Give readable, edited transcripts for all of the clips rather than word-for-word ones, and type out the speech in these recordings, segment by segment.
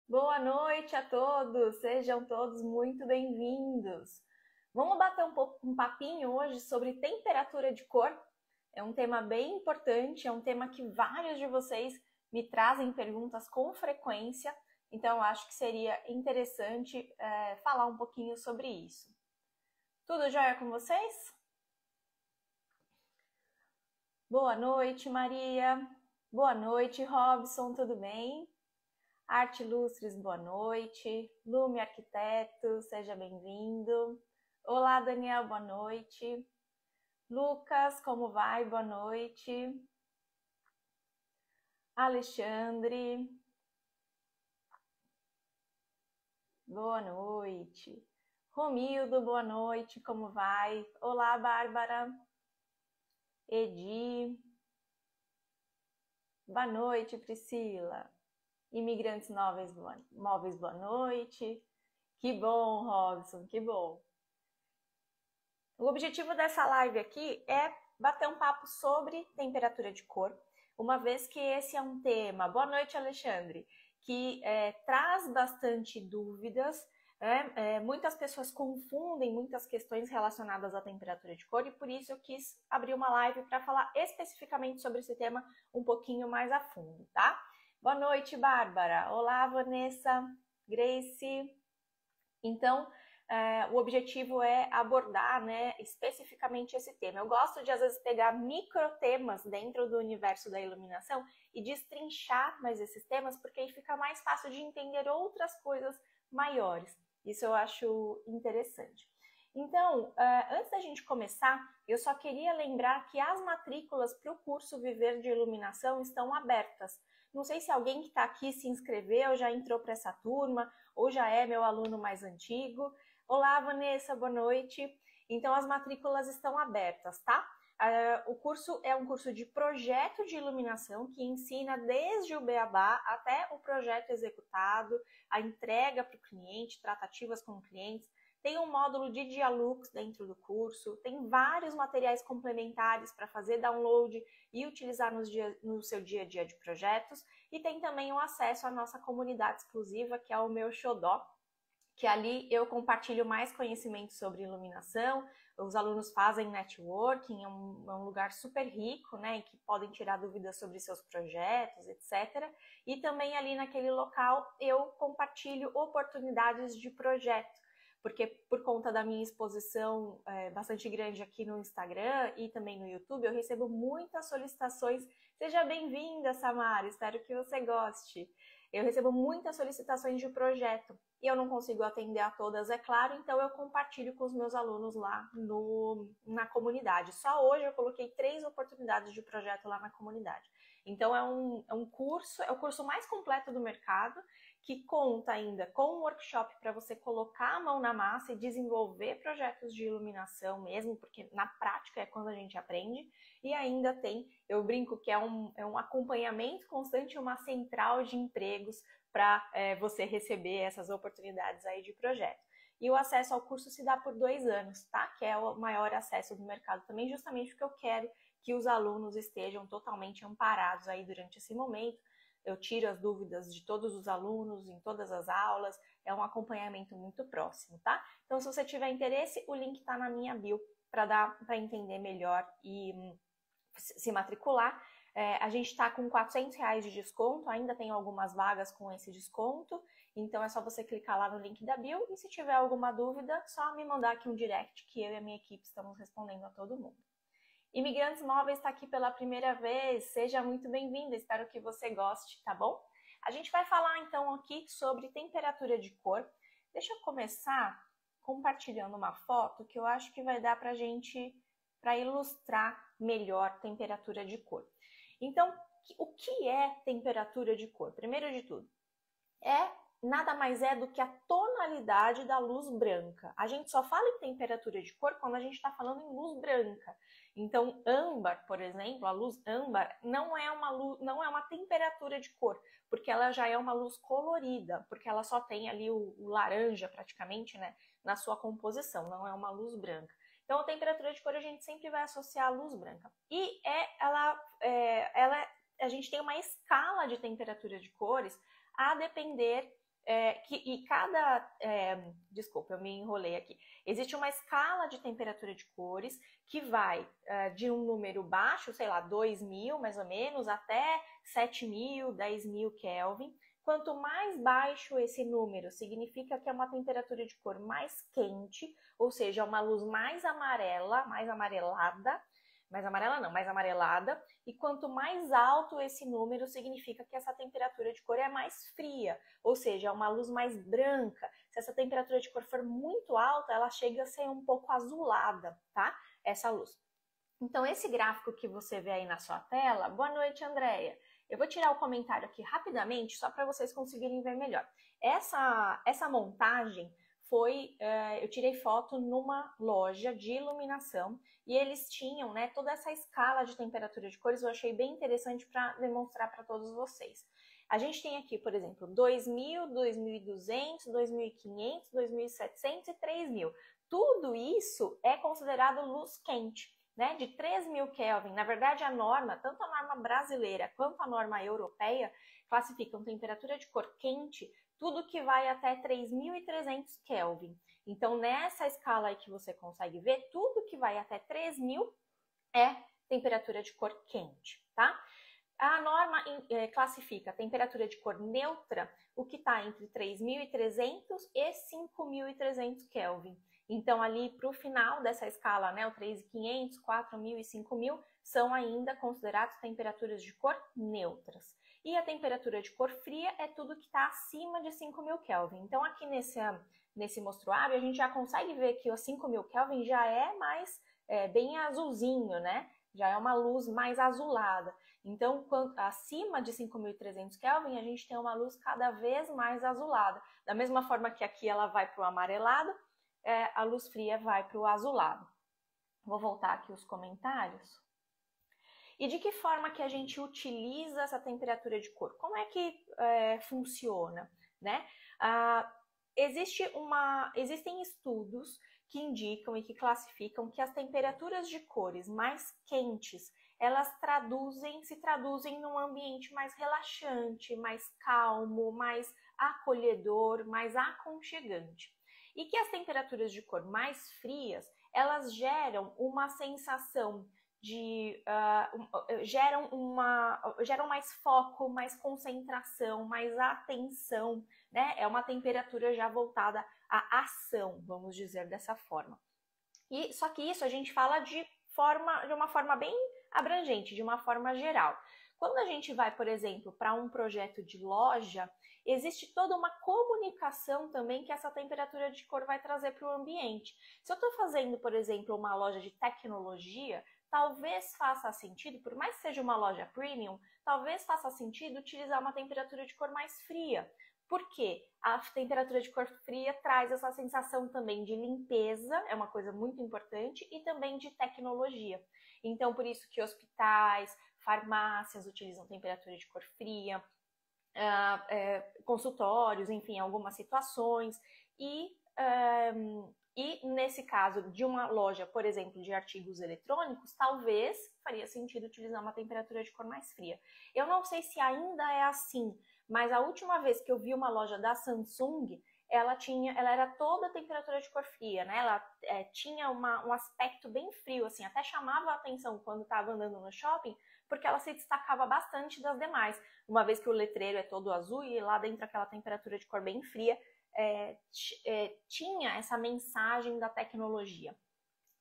Boa noite a todos, sejam todos muito bem-vindos. Vamos bater um papinho hoje sobre temperatura de cor. É um tema bem importante, é um tema que vários de vocês me trazem perguntas com frequência, então eu acho que seria interessante falar um pouquinho sobre isso. Tudo jóia com vocês? Boa noite, Maria. Boa noite, Robson, tudo bem? Arte Lustres, boa noite. Lume Arquiteto, seja bem-vindo. Olá, Daniel, boa noite. Lucas, como vai? Boa noite. Alexandre, boa noite. Romildo, boa noite, como vai? Olá, Bárbara. Edi, boa noite, Priscila. Imigrantes móveis, boa noite. Que bom, Robson, que bom. O objetivo dessa live aqui é bater um papo sobre temperatura de cor, uma vez que esse é um tema, boa noite, Alexandre, que traz bastante dúvidas, muitas pessoas confundem muitas questões relacionadas à temperatura de cor e por isso eu quis abrir uma live para falar especificamente sobre esse tema um pouquinho mais a fundo, tá? Boa noite, Bárbara. Olá, Vanessa, Grace. Então, o objetivo é abordar, né, especificamente esse tema. Eu gosto de, às vezes, pegar microtemas dentro do universo da iluminação e destrinchar mais esses temas, porque aí fica mais fácil de entender outras coisas maiores. Isso eu acho interessante. Então, antes da gente começar, eu só queria lembrar que as matrículas para o curso Viver de Iluminação estão abertas. Não sei se alguém que está aqui se inscreveu, já entrou para essa turma, ou já é meu aluno mais antigo. Olá, Vanessa, boa noite. Então, as matrículas estão abertas, tá? O curso é um curso de projeto de iluminação que ensina desde o beabá até o projeto executado, a entrega para o cliente, tratativas com clientes. Tem um módulo de Dialux dentro do curso, tem vários materiais complementares para fazer download e utilizar no seu dia a dia de projetos, e tem também o acesso à nossa comunidade exclusiva, que é o meu Xodó, que ali eu compartilho mais conhecimento sobre iluminação, os alunos fazem networking, é um lugar super rico, né, em que podem tirar dúvidas sobre seus projetos, etc. E também ali naquele local eu compartilho oportunidades de projeto, porque por conta da minha exposição bastante grande aqui no Instagram e também no YouTube, eu recebo muitas solicitações. Seja bem-vinda, Samara, espero que você goste. Eu recebo muitas solicitações de projeto e eu não consigo atender a todas, é claro, então eu compartilho com os meus alunos lá na comunidade. Só hoje eu coloquei 3 oportunidades de projeto lá na comunidade. Então é um curso, é o curso mais completo do mercado, que conta ainda com um workshop para você colocar a mão na massa e desenvolver projetos de iluminação mesmo, porque na prática é quando a gente aprende, e ainda tem, eu brinco que é um acompanhamento constante, uma central de empregos para você receber essas oportunidades aí de projeto. E o acesso ao curso se dá por 2 anos, tá? Que é o maior acesso do mercado também, justamente porque eu quero que os alunos estejam totalmente amparados aí durante esse momento. Eu tiro as dúvidas de todos os alunos em todas as aulas, é um acompanhamento muito próximo, tá? Então, se você tiver interesse, o link está na minha bio para entender melhor e se matricular. A gente está com R$ 400 de desconto, ainda tem algumas vagas com esse desconto, então é só você clicar lá no link da bio e se tiver alguma dúvida, só me mandar aqui um direct que eu e a minha equipe estamos respondendo a todo mundo. Imigrantes Móveis está aqui pela primeira vez, seja muito bem-vindo, espero que você goste, tá bom? A gente vai falar então aqui sobre temperatura de cor. Deixa eu começar compartilhando uma foto que eu acho que vai dar para ilustrar melhor temperatura de cor. Então, o que é temperatura de cor? Primeiro de tudo, nada mais é do que a tonalidade da luz branca. A gente só fala em temperatura de cor quando a gente está falando em luz branca. Então, âmbar, por exemplo, a luz âmbar não é uma temperatura de cor, porque ela já é uma luz colorida, porque ela só tem ali o laranja praticamente, né, na sua composição, não é uma luz branca. Então, a temperatura de cor a gente sempre vai associar à luz branca. E a gente tem uma escala de temperatura de cores a depender Desculpa, eu me enrolei aqui. Existe uma escala de temperatura de cores que vai de um número baixo, sei lá, 2.000 mais ou menos, até 7.000, 10.000 Kelvin. Quanto mais baixo esse número, significa que é uma temperatura de cor mais quente, ou seja, uma luz mais amarela, mais amarelada, mais amarelada, e quanto mais alto esse número, significa que essa temperatura de cor é mais fria, ou seja, é uma luz mais branca. Se essa temperatura de cor for muito alta, ela chega a ser um pouco azulada, tá? Essa luz. Então, esse gráfico que você vê aí na sua tela, boa noite, Andréia. Eu vou tirar o comentário aqui rapidamente, só para vocês conseguirem ver melhor. Essa montagem foi, eu tirei foto numa loja de iluminação e eles tinham, né, toda essa escala de temperatura de cores, eu achei bem interessante para demonstrar para todos vocês. A gente tem aqui, por exemplo, 2.000, 2.200, 2.500, 2.700 e 3.000. Tudo isso é considerado luz quente, né? De 3.000 Kelvin. Na verdade, a norma, tanto a norma brasileira quanto a norma europeia, classificam temperatura de cor quente tudo que vai até 3.300 Kelvin. Então, nessa escala aí que você consegue ver, tudo que vai até 3.000 é temperatura de cor quente, tá? A norma classifica a temperatura de cor neutra, o que está entre 3.300 e 5.300 Kelvin. Então, ali para o final dessa escala, né, o 3.500, 4.000 e 5.000 são ainda considerados temperaturas de cor neutras. E a temperatura de cor fria é tudo que está acima de 5.000 Kelvin. Então, aqui nesse mostruário, a gente já consegue ver que os 5.000 Kelvin já é mais bem azulzinho, né? Já é uma luz mais azulada. Então, acima de 5.300 Kelvin, a gente tem uma luz cada vez mais azulada. Da mesma forma que aqui ela vai para o amarelado, a luz fria vai para o azulado. Vou voltar aqui os comentários. E de que forma que a gente utiliza essa temperatura de cor? Como é que funciona, né? Existem estudos que indicam e que classificam que as temperaturas de cores mais quentes, elas se traduzem num ambiente mais relaxante, mais calmo, mais acolhedor, mais aconchegante. E que as temperaturas de cor mais frias, elas geram uma sensação geram mais foco, mais concentração, mais atenção, né? É uma temperatura já voltada à ação, vamos dizer dessa forma. E só que isso a gente fala de uma forma bem abrangente, de uma forma geral. Quando a gente vai, por exemplo, para um projeto de loja, existe toda uma comunicação também que essa temperatura de cor vai trazer para o ambiente. Se eu estou fazendo, por exemplo, uma loja de tecnologia, talvez faça sentido, por mais que seja uma loja premium, talvez faça sentido utilizar uma temperatura de cor mais fria. Por quê? A temperatura de cor fria traz essa sensação também de limpeza, é uma coisa muito importante, e também de tecnologia. Então, por isso que hospitais, farmácias utilizam temperatura de cor fria, consultórios, enfim, algumas situações. E nesse caso de uma loja, por exemplo, de artigos eletrônicos, talvez faria sentido utilizar uma temperatura de cor mais fria. Eu não sei se ainda é assim, mas a última vez que eu vi uma loja da Samsung, ela era toda temperatura de cor fria, né? Ela tinha um aspecto bem frio, assim, até chamava a atenção quando estava andando no shopping, porque ela se destacava bastante das demais. Uma vez que o letreiro é todo azul e lá dentro aquela temperatura de cor bem fria, tinha essa mensagem da tecnologia.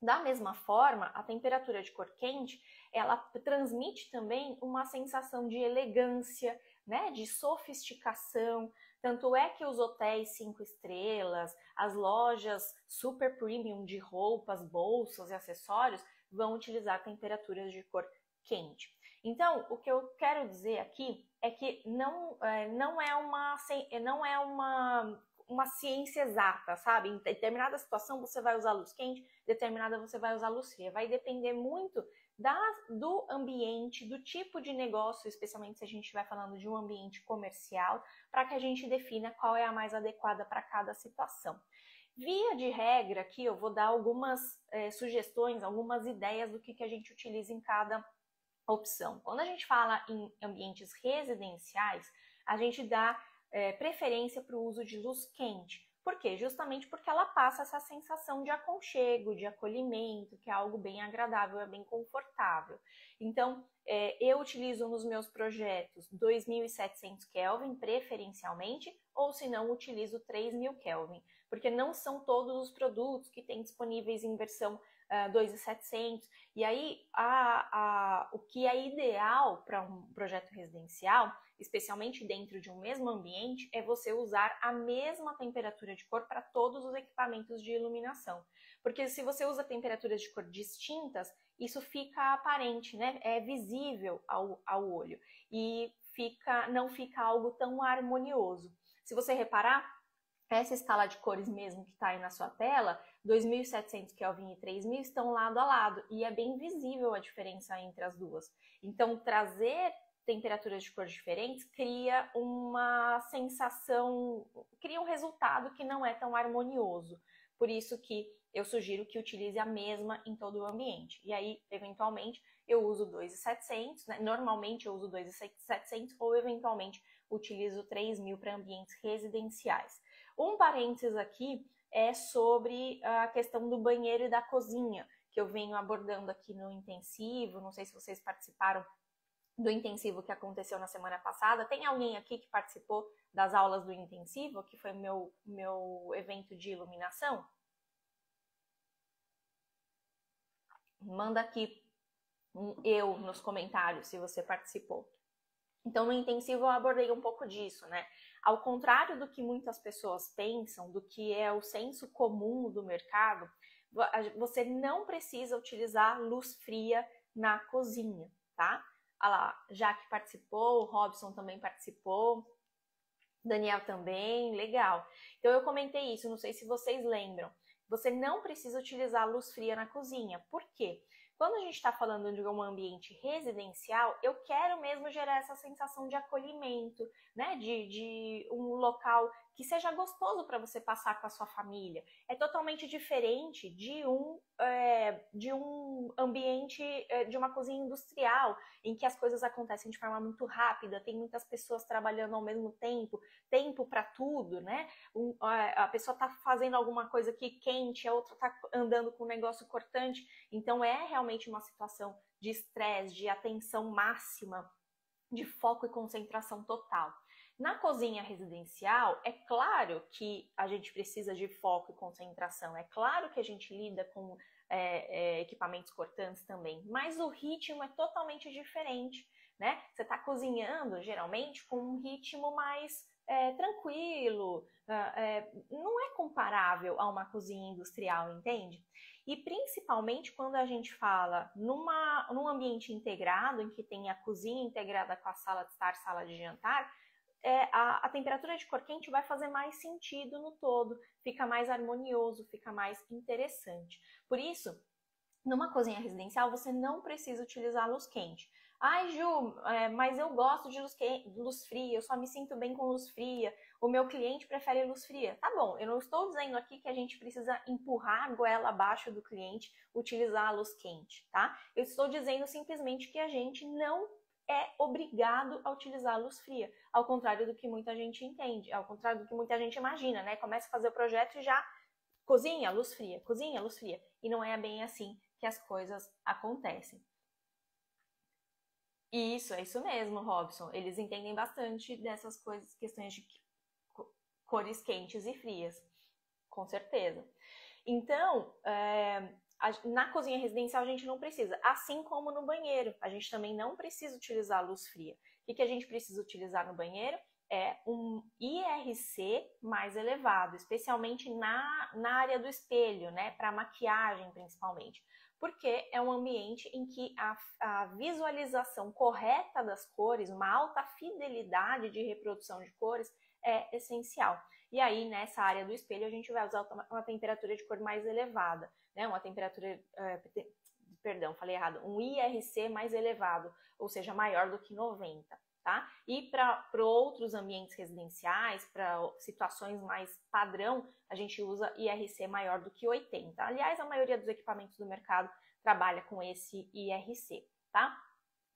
Da mesma forma, a temperatura de cor quente, ela transmite também uma sensação de elegância, né, de sofisticação. Tanto é que os hotéis 5 estrelas, as lojas super premium de roupas, bolsas e acessórios vão utilizar temperaturas de cor quente. Então, o que eu quero dizer aqui é que não é uma ciência exata, sabe? Em determinada situação você vai usar luz quente, determinada você vai usar luz fria. Vai depender muito do ambiente, do tipo de negócio, especialmente se a gente estiver falando de um ambiente comercial, para que a gente defina qual é a mais adequada para cada situação. Via de regra, aqui eu vou dar algumas sugestões, algumas ideias do que a gente utiliza em cada opção. Quando a gente fala em ambientes residenciais, a gente dá preferência para o uso de luz quente. Por quê? Justamente porque ela passa essa sensação de aconchego, de acolhimento, que é algo bem agradável, é bem confortável. Então, eu utilizo nos meus projetos 2.700 Kelvin, preferencialmente, ou se não, utilizo 3.000 Kelvin, porque não são todos os produtos que têm disponíveis em versão 2.700, e aí o que é ideal para um projeto residencial, especialmente dentro de um mesmo ambiente, é você usar a mesma temperatura de cor para todos os equipamentos de iluminação. Porque se você usa temperaturas de cor distintas, isso fica aparente, né? É visível ao olho e não fica algo tão harmonioso. Se você reparar, essa escala de cores mesmo que está aí na sua tela, 2.700 Kelvin e 3.000 estão lado a lado e é bem visível a diferença entre as duas. Então, trazer temperaturas de cor diferentes cria uma sensação, cria um resultado que não é tão harmonioso. Por isso que eu sugiro que utilize a mesma em todo o ambiente. E aí, eventualmente, eu uso 2.700, né? Normalmente eu uso 2.700 ou eventualmente utilizo 3.000 para ambientes residenciais. Um parênteses aqui é sobre a questão do banheiro e da cozinha, que eu venho abordando aqui no intensivo. Não sei se vocês participaram do intensivo que aconteceu na semana passada. Tem alguém aqui que participou das aulas do intensivo, que foi meu evento de iluminação? Manda aqui eu nos comentários se você participou. Então, no intensivo eu abordei um pouco disso, né? Ao contrário do que muitas pessoas pensam, do que é o senso comum do mercado, você não precisa utilizar luz fria na cozinha, tá? Olha lá, Jaque participou, o Robson também participou, Daniel também, legal. Então eu comentei isso, não sei se vocês lembram. Você não precisa utilizar luz fria na cozinha. Por quê? Quando a gente está falando de um ambiente residencial, eu quero mesmo gerar essa sensação de acolhimento, né? De um local que seja gostoso para você passar com a sua família. É totalmente diferente de um ambiente, de uma cozinha industrial, em que as coisas acontecem de forma muito rápida, tem muitas pessoas trabalhando ao mesmo tempo para tudo, né? A pessoa está fazendo alguma coisa aqui quente, a outra está andando com um negócio cortante, então é realmente uma situação de estresse, de atenção máxima, de foco e concentração total. Na cozinha residencial, é claro que a gente precisa de foco e concentração, é claro que a gente lida com equipamentos cortantes também, mas o ritmo é totalmente diferente, né? Você está cozinhando, geralmente, com um ritmo mais tranquilo, não é comparável a uma cozinha industrial, entende? E principalmente quando a gente fala num ambiente integrado, em que tem a cozinha integrada com a sala de estar, sala de jantar, a temperatura de cor quente vai fazer mais sentido no todo, fica mais harmonioso, fica mais interessante. Por isso, numa cozinha residencial, você não precisa utilizar luz quente. Ai, Ju, mas eu gosto de luz fria, eu só me sinto bem com luz fria, o meu cliente prefere luz fria. Tá bom, eu não estou dizendo aqui que a gente precisa empurrar a goela abaixo do cliente, utilizar a luz quente, tá? Eu estou dizendo simplesmente que a gente não é obrigado a utilizar a luz fria, ao contrário do que muita gente entende, ao contrário do que muita gente imagina, né? Começa a fazer o projeto e já cozinha, luz fria, e não é bem assim que as coisas acontecem. Isso, é isso mesmo, Robson. Eles entendem bastante dessas coisas, questões de cores quentes e frias, com certeza. Então, na cozinha residencial a gente não precisa, assim como no banheiro, a gente também não precisa utilizar luz fria. O que a gente precisa utilizar no banheiro? É um IRC mais elevado, especialmente na área do espelho, né, para maquiagem principalmente, porque é um ambiente em que a visualização correta das cores, uma alta fidelidade de reprodução de cores é essencial. E aí, nessa área do espelho, a gente vai usar uma temperatura de cor mais elevada, né, uma temperatura, falei errado, um IRC mais elevado, ou seja, maior do que 90. Tá? E para outros ambientes residenciais, para situações mais padrão, a gente usa IRC maior do que 80. Aliás, a maioria dos equipamentos do mercado trabalha com esse IRC, tá?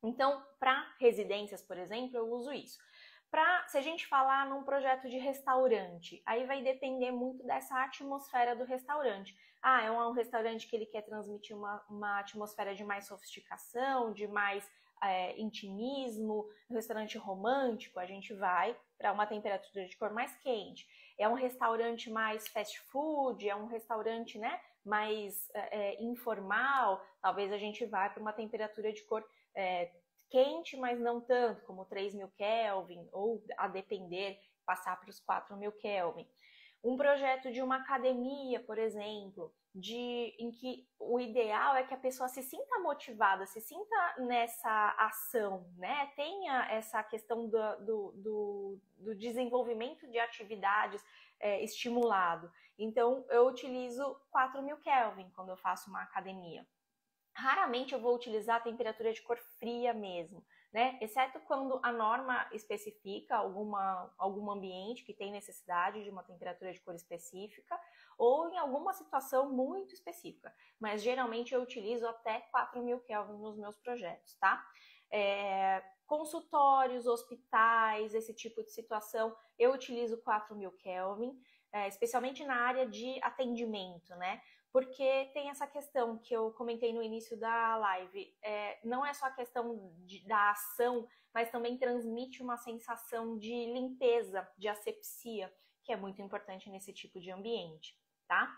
Então, para residências, por exemplo, eu uso isso. Se a gente falar num projeto de restaurante, aí vai depender muito dessa atmosfera do restaurante. Ah, é um restaurante que ele quer transmitir uma atmosfera de mais sofisticação, de mais intimismo, um restaurante romântico, a gente vai para uma temperatura de cor mais quente. É um restaurante mais fast food, é um restaurante, né, mais informal, talvez a gente vá para uma temperatura de cor quente, mas não tanto, como 3.000 Kelvin, ou a depender, passar para os 4.000 Kelvin. Um projeto de uma academia, por exemplo, em que o ideal é que a pessoa se sinta motivada, se sinta nessa ação, né? Tenha essa questão do desenvolvimento de atividades estimulado. Então, eu utilizo 4.000 Kelvin quando eu faço uma academia. Raramente eu vou utilizar a temperatura de cor fria mesmo, né? Exceto quando a norma especifica algum ambiente que tem necessidade de uma temperatura de cor específica ou em alguma situação muito específica. Mas geralmente eu utilizo até 4.000 Kelvin nos meus projetos, tá? Consultórios, hospitais, esse tipo de situação, eu utilizo 4.000 Kelvin, especialmente na área de atendimento, né? Porque tem essa questão que eu comentei no início da live, não é só a questão da ação, mas também transmite uma sensação de limpeza, de asepsia, que é muito importante nesse tipo de ambiente, tá?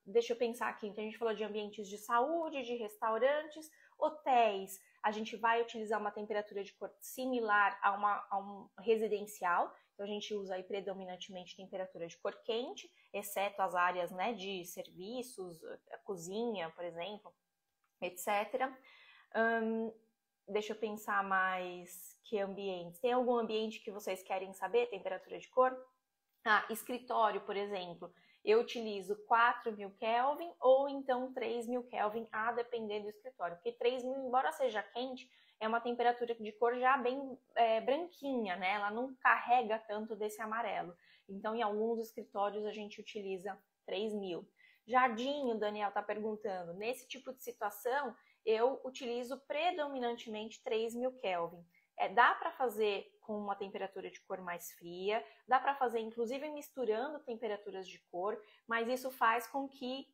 Deixa eu pensar aqui, então a gente falou de ambientes de saúde, de restaurantes, hotéis, a gente vai utilizar uma temperatura de cor similar a um residencial, então a gente usa aí predominantemente temperatura de cor quente, exceto as áreas, né, de serviços, a cozinha, por exemplo, etc. Deixa eu pensar mais que ambientes. Tem algum ambiente que vocês querem saber, temperatura de cor? Escritório, por exemplo, eu utilizo 4.000 Kelvin ou então 3.000 Kelvin, a depender do escritório. Porque 3.000, embora seja quente, é uma temperatura de cor já bem branquinha, né? Ela não carrega tanto desse amarelo. Então, em alguns escritórios, a gente utiliza 3.000. Jardim, o Daniel está perguntando. Nesse tipo de situação, eu utilizo predominantemente 3.000 Kelvin. Dá para fazer com uma temperatura de cor mais fria, dá para fazer inclusive misturando temperaturas de cor, mas isso faz com que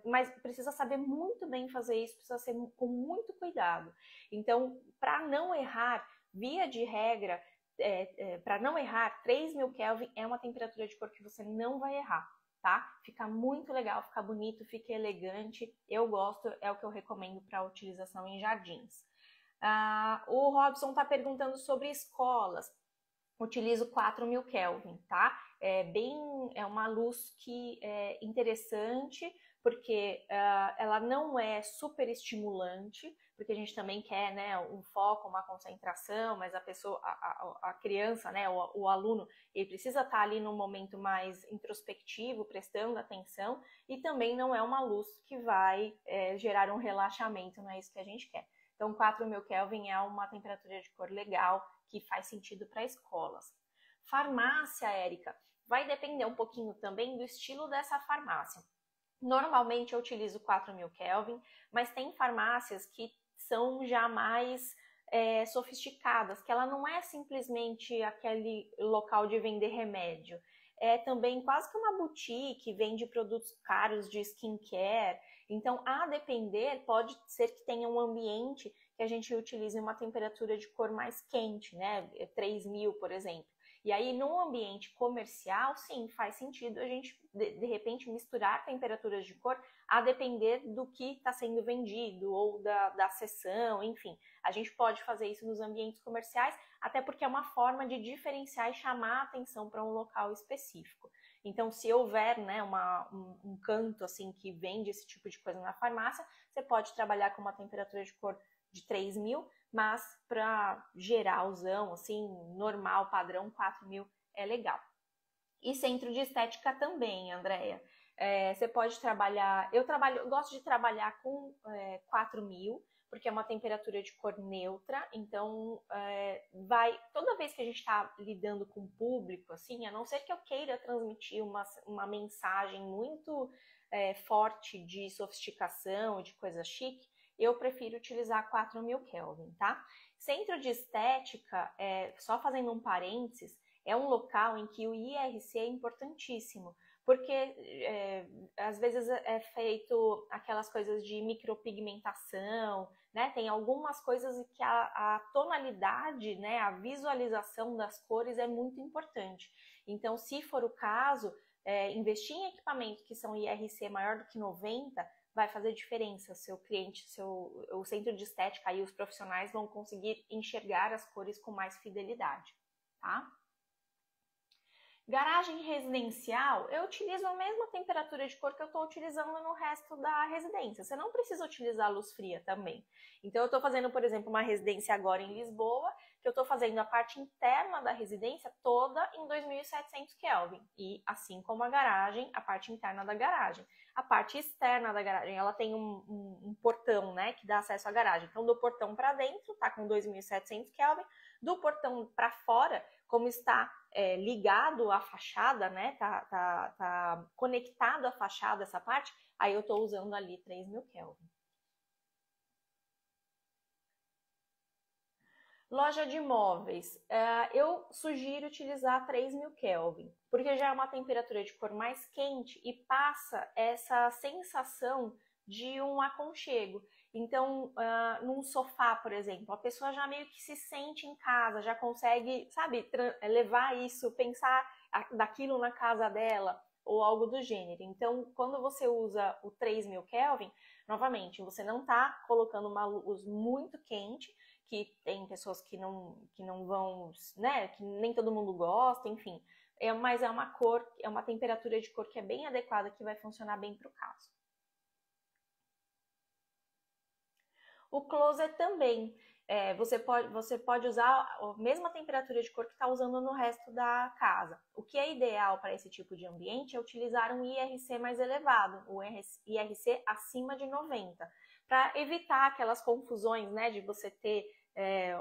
mas precisa saber muito bem fazer isso, precisa ser com muito cuidado. Então, para não errar, via de regra, para não errar, 3.000 Kelvin é uma temperatura de cor que você não vai errar, tá? Fica muito legal, fica bonito, fica elegante, eu gosto, é o que eu recomendo para utilização em jardins. O Robson está perguntando sobre escolas. Utilizo 4.000 Kelvin, tá? É uma luz que é interessante, porque ela não é super estimulante, porque a gente também quer, né, um foco, uma concentração, mas a criança, né, o aluno, ele precisa estar ali num momento mais introspectivo, prestando atenção, e também não é uma luz que vai gerar um relaxamento, não é isso que a gente quer. Então, 4.000 Kelvin é uma temperatura de cor legal, que faz sentido para escolas. Farmácia, Érica, vai depender um pouquinho também do estilo dessa farmácia. Normalmente eu utilizo 4.000 Kelvin, mas tem farmácias que são já mais sofisticadas, que ela não é simplesmente aquele local de vender remédio. É também quase que uma boutique, vende produtos caros de skincare. Então, a depender, pode ser que tenha um ambiente que a gente utilize uma temperatura de cor mais quente, né? 3.000, por exemplo. E aí, num ambiente comercial, sim, faz sentido a gente, de repente, misturar temperaturas de cor a depender do que está sendo vendido ou da seção, enfim. A gente pode fazer isso nos ambientes comerciais, até porque é uma forma de diferenciar e chamar a atenção para um local específico. Então, se houver, né, um canto assim que vende esse tipo de coisa na farmácia, você pode trabalhar com uma temperatura de cor de 3.000, mas para geralzão, assim, normal, padrão, 4.000 é legal. E centro de estética também, Andréia. Você pode trabalhar... Eu gosto de trabalhar com 4.000, porque é uma temperatura de cor neutra, então toda vez que a gente está lidando com o público, assim, a não ser que eu queira transmitir uma mensagem muito forte de sofisticação, de coisa chique, eu prefiro utilizar 4.000 Kelvin, tá? Centro de estética, só fazendo um parênteses, é um local em que o IRC é importantíssimo, porque às vezes é feito aquelas coisas de micropigmentação, né? Tem algumas coisas que a tonalidade, né? A visualização das cores é muito importante. Então, se for o caso, investir em equipamentos que são IRC maior do que 90 vai fazer diferença. Seu cliente, o centro de estética e os profissionais vão conseguir enxergar as cores com mais fidelidade, tá? Garagem residencial, eu utilizo a mesma temperatura de cor que eu estou utilizando no resto da residência. Você não precisa utilizar luz fria também. Então, eu estou fazendo, por exemplo, uma residência agora em Lisboa, que eu estou fazendo a parte interna da residência toda em 2700 Kelvin. E assim como a garagem, a parte interna da garagem. A parte externa da garagem, ela tem um portão, né, que dá acesso à garagem. Então, do portão para dentro, tá com 2700 Kelvin. Do portão para fora, como está ligado à fachada, né? Tá conectado à fachada essa parte, aí eu estou usando ali 3000 Kelvin. Loja de móveis, eu sugiro utilizar 3000 Kelvin, porque já é uma temperatura de cor mais quente e passa essa sensação de um aconchego. Então, num sofá, por exemplo, a pessoa já meio que se sente em casa, já consegue, sabe, levar isso, pensar daquilo na casa dela ou algo do gênero. Então, quando você usa o 3000 Kelvin, novamente, você não está colocando uma luz muito quente, que tem pessoas que não vão, né, que nem todo mundo gosta, enfim. Mas é uma cor, é uma temperatura de cor que é bem adequada, que vai funcionar bem para o caso. O closet também. Você pode usar a mesma temperatura de cor que está usando no resto da casa. O que é ideal para esse tipo de ambiente é utilizar um IRC mais elevado, o IRC acima de 90, para evitar aquelas confusões, né, de você ter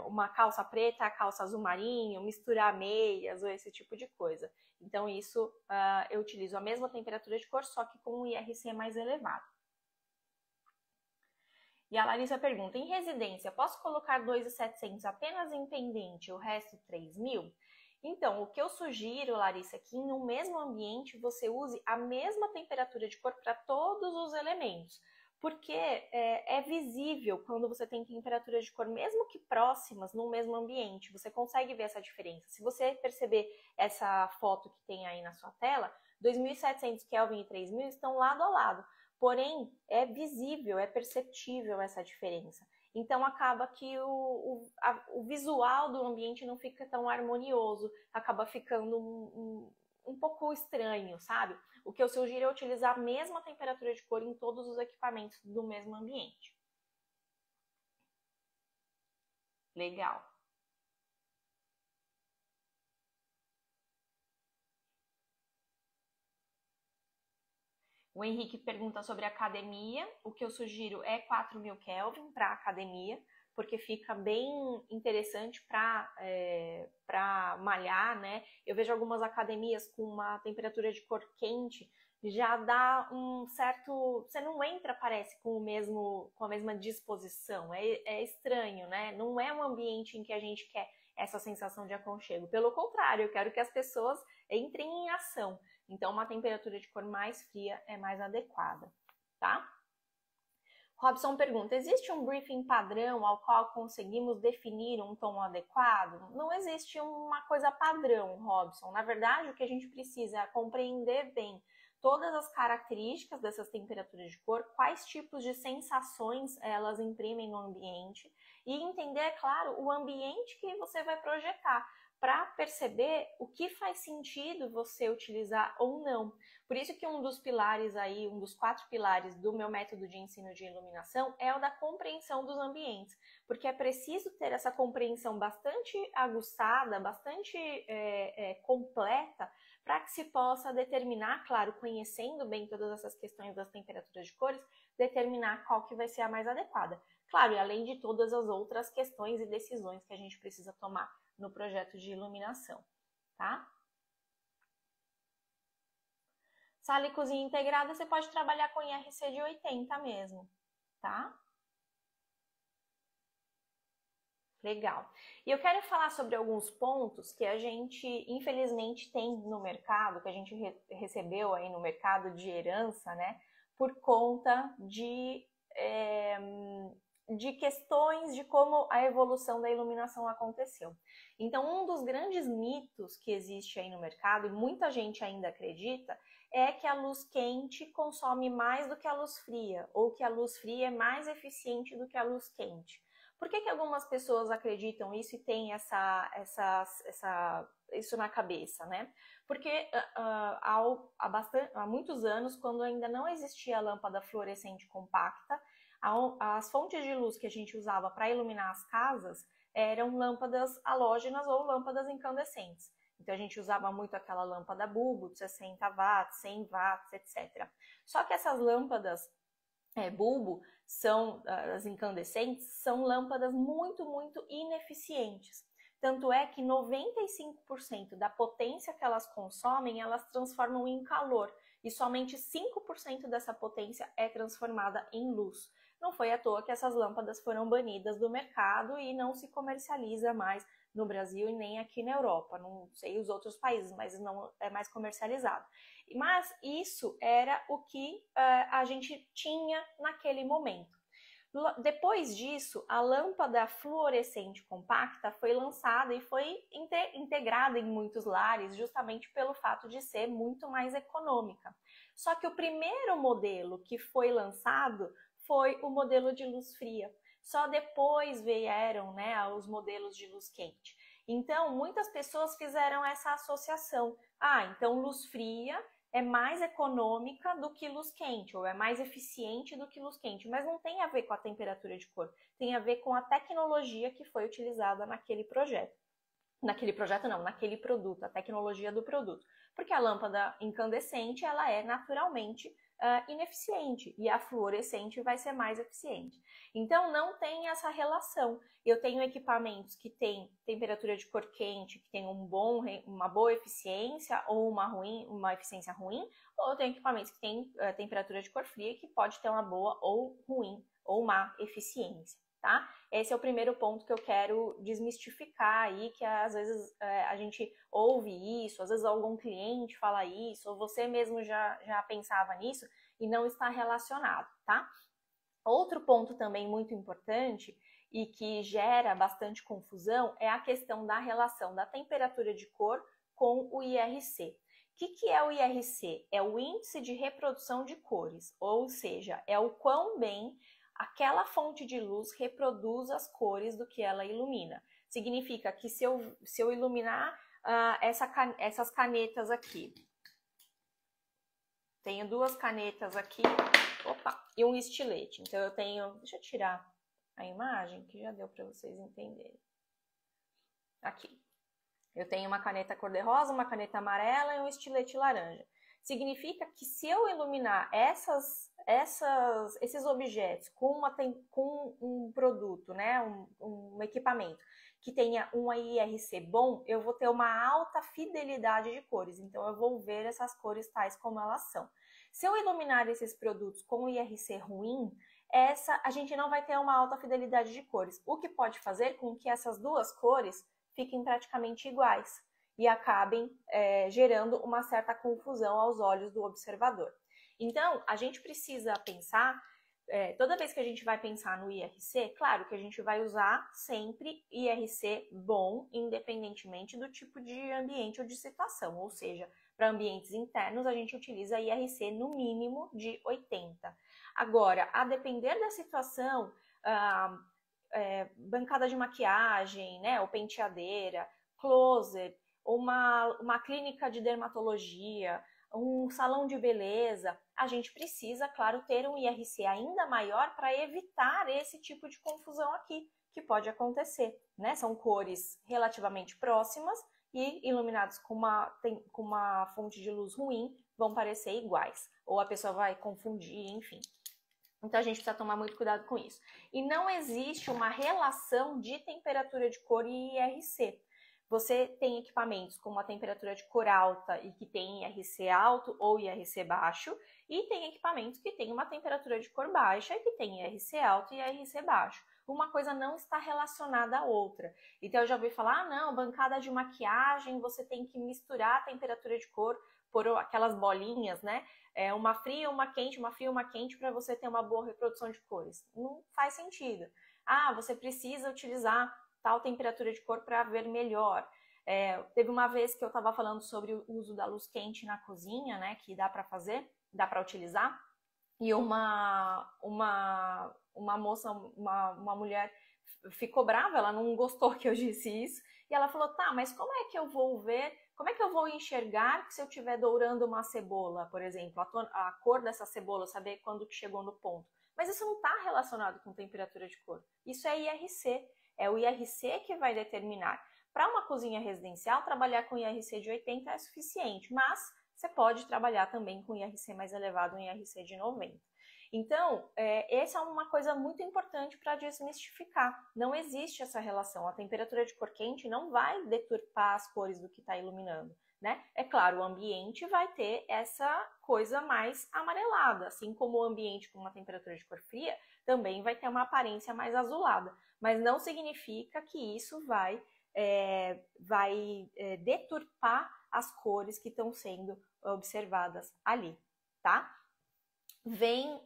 uma calça preta, a calça azul marinho, misturar meias ou esse tipo de coisa. Então isso eu utilizo a mesma temperatura de cor, só que com um IRC mais elevado. E a Larissa pergunta, em residência, posso colocar 2.700 apenas em pendente, o resto 3.000? Então, o que eu sugiro, Larissa, é que em um mesmo ambiente você use a mesma temperatura de cor para todos os elementos, porque é visível quando você tem temperaturas de cor, mesmo que próximas, no mesmo ambiente, você consegue ver essa diferença. Se você perceber essa foto que tem aí na sua tela, 2.700 Kelvin e 3.000 estão lado a lado. Porém, é visível, é perceptível essa diferença. Então, acaba que o visual do ambiente não fica tão harmonioso, acaba ficando um pouco estranho, sabe? O que eu sugiro é utilizar a mesma temperatura de cor em todos os equipamentos do mesmo ambiente. Legal. O Henrique pergunta sobre academia. O que eu sugiro é 4.000 Kelvin para academia, porque fica bem interessante para malhar, né? Eu vejo algumas academias com uma temperatura de cor quente, já dá um certo... Você não entra, parece, com a mesma disposição. É estranho, né? Não é um ambiente em que a gente quer essa sensação de aconchego. Pelo contrário, eu quero que as pessoas entrem em ação. Então, uma temperatura de cor mais fria é mais adequada, tá? Robson pergunta, existe um briefing padrão ao qual conseguimos definir um tom adequado? Não existe uma coisa padrão, Robson. Na verdade, o que a gente precisa é compreender bem todas as características dessas temperaturas de cor, quais tipos de sensações elas imprimem no ambiente e entender, é claro, o ambiente que você vai projetar, para perceber o que faz sentido você utilizar ou não. Por isso que um dos pilares aí, um dos 4 pilares do meu método de ensino de iluminação é o da compreensão dos ambientes, porque é preciso ter essa compreensão bastante aguçada, bastante completa, para que se possa determinar, claro, conhecendo bem todas essas questões das temperaturas de cores, determinar qual que vai ser a mais adequada. Claro, e além de todas as outras questões e decisões que a gente precisa tomar no projeto de iluminação, tá? Sala e cozinha integrada, você pode trabalhar com IRC de 80 mesmo, tá? Legal. E eu quero falar sobre alguns pontos que a gente, infelizmente, tem no mercado, que a gente recebeu aí no mercado de herança, né? Por conta de questões de como a evolução da iluminação aconteceu. Então, um dos grandes mitos que existe aí no mercado, e muita gente ainda acredita, é que a luz quente consome mais do que a luz fria, ou que a luz fria é mais eficiente do que a luz quente. Por que algumas pessoas acreditam isso e têm isso na cabeça, né? Porque há muitos anos, quando ainda não existia a lâmpada fluorescente compacta, as fontes de luz que a gente usava para iluminar as casas eram lâmpadas halógenas ou lâmpadas incandescentes. Então a gente usava muito aquela lâmpada bulbo de 60 watts, 100 watts, etc. Só que essas lâmpadas bulbo, as incandescentes, são lâmpadas muito, muito ineficientes. Tanto é que 95% da potência que elas consomem, elas transformam em calor. E somente 5% dessa potência é transformada em luz. Não foi à toa que essas lâmpadas foram banidas do mercado e não se comercializa mais no Brasil e nem aqui na Europa. Não sei os outros países, mas não é mais comercializado. Mas isso era o que a gente tinha naquele momento. Depois disso, a lâmpada fluorescente compacta foi lançada e foi integrada em muitos lares justamente pelo fato de ser muito mais econômica. Só que o primeiro modelo que foi lançado foi o modelo de luz fria. Só depois vieram, né, os modelos de luz quente. Então, muitas pessoas fizeram essa associação. Então luz fria é mais econômica do que luz quente, ou é mais eficiente do que luz quente, mas não tem a ver com a temperatura de cor, tem a ver com a tecnologia que foi utilizada naquele projeto. Naquele projeto não, naquele produto, a tecnologia do produto. Porque a lâmpada incandescente, ela é naturalmente ineficiente e a fluorescente vai ser mais eficiente. Então, não tem essa relação. Eu tenho equipamentos que têm temperatura de cor quente, que tem uma boa eficiência ou uma eficiência ruim, ou eu tenho equipamentos que têm temperatura de cor fria, que pode ter uma boa ou ruim ou má eficiência. Tá? Esse é o primeiro ponto que eu quero desmistificar aí, que às vezes a gente ouve isso, às vezes algum cliente fala isso, ou você mesmo já pensava nisso e não está relacionado, tá? Outro ponto também muito importante e que gera bastante confusão é a questão da relação da temperatura de cor com o IRC. O que é o IRC? É o índice de reprodução de cores, ou seja, é o quão bem aquela fonte de luz reproduz as cores do que ela ilumina. Significa que se eu iluminar essas canetas aqui, tenho duas canetas aqui, e um estilete. Então eu tenho, deixa eu tirar a imagem que já deu para vocês entenderem. Aqui. Eu tenho uma caneta cor-de-rosa, uma caneta amarela e um estilete laranja. Significa que se eu iluminar esses objetos com um produto, né, um equipamento que tenha um IRC bom, eu vou ter uma alta fidelidade de cores. Então, eu vou ver essas cores tais como elas são. Se eu iluminar esses produtos com IRC ruim, a gente não vai ter uma alta fidelidade de cores, o que pode fazer com que essas duas cores fiquem praticamente iguais e acabem gerando uma certa confusão aos olhos do observador. Então, a gente precisa pensar, toda vez que a gente vai pensar no IRC, claro que a gente vai usar sempre IRC bom, independentemente do tipo de ambiente ou de situação, ou seja, para ambientes internos a gente utiliza IRC no mínimo de 80. Agora, a depender da situação, bancada de maquiagem, né, ou penteadeira, closet, uma clínica de dermatologia, um salão de beleza, a gente precisa, claro, ter um IRC ainda maior para evitar esse tipo de confusão aqui, que pode acontecer, né? São cores relativamente próximas e iluminados com uma fonte de luz ruim vão parecer iguais, ou a pessoa vai confundir, enfim. Então, a gente precisa tomar muito cuidado com isso. E não existe uma relação de temperatura de cor e IRC. Você tem equipamentos com uma temperatura de cor alta e que tem IRC alto ou IRC baixo, e tem equipamentos que têm uma temperatura de cor baixa e que tem IRC alto e IRC baixo. uma coisa não está relacionada à outra. Então eu já ouvi falar, não, bancada de maquiagem, você tem que misturar a temperatura de cor por aquelas bolinhas, né? Uma fria, uma quente, uma fria, uma quente, para você ter uma boa reprodução de cores. Não faz sentido. Ah, você precisa utilizar tal temperatura de cor para ver melhor. Teve uma vez que eu estava falando sobre o uso da luz quente na cozinha, né? Que dá para fazer, dá para utilizar. E uma moça, uma mulher ficou brava, ela não gostou que eu disse isso. E ela falou, tá, mas como é que eu vou ver, como é que eu vou enxergar que se eu estiver dourando uma cebola, por exemplo, a cor dessa cebola, saber quando que chegou no ponto? Mas isso não está relacionado com temperatura de cor. Isso é IRC. É o IRC que vai determinar. Para uma cozinha residencial, trabalhar com IRC de 80 é suficiente, mas você pode trabalhar também com IRC mais elevado, um IRC de 90. Então, essa é uma coisa muito importante para desmistificar. Não existe essa relação. A temperatura de cor quente não vai deturpar as cores do que está iluminando, né? É claro, o ambiente vai ter essa coisa mais amarelada, assim como o ambiente com uma temperatura de cor fria também vai ter uma aparência mais azulada. Mas não significa que isso vai deturpar as cores que estão sendo observadas ali, tá? Vem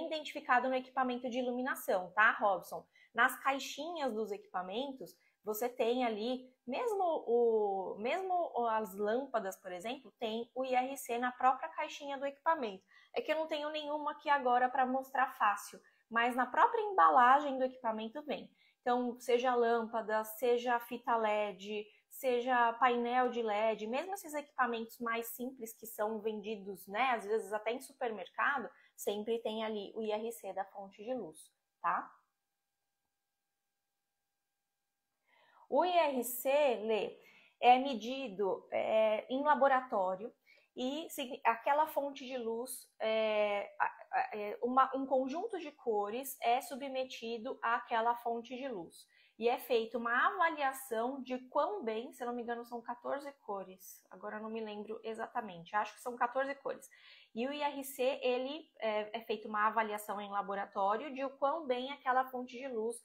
identificado no equipamento de iluminação, tá, Robson? Nas caixinhas dos equipamentos, você tem ali, mesmo as lâmpadas, por exemplo, tem o IRC na própria caixinha do equipamento. É que eu não tenho nenhuma aqui agora para mostrar fácil, mas na própria embalagem do equipamento vem. Então, seja lâmpada, seja fita LED, seja painel de LED, mesmo esses equipamentos mais simples que são vendidos, né, às vezes até em supermercado, sempre tem ali o IRC da fonte de luz, tá? O IRC, Lê, é medido em laboratório e aquela fonte de luz, um conjunto de cores é submetido àquela fonte de luz. E é feita uma avaliação de quão bem, se não me engano, são 14 cores. Agora eu não me lembro exatamente, acho que são 14 cores. E o IRC, ele é feita uma avaliação em laboratório de o quão bem aquela fonte de luz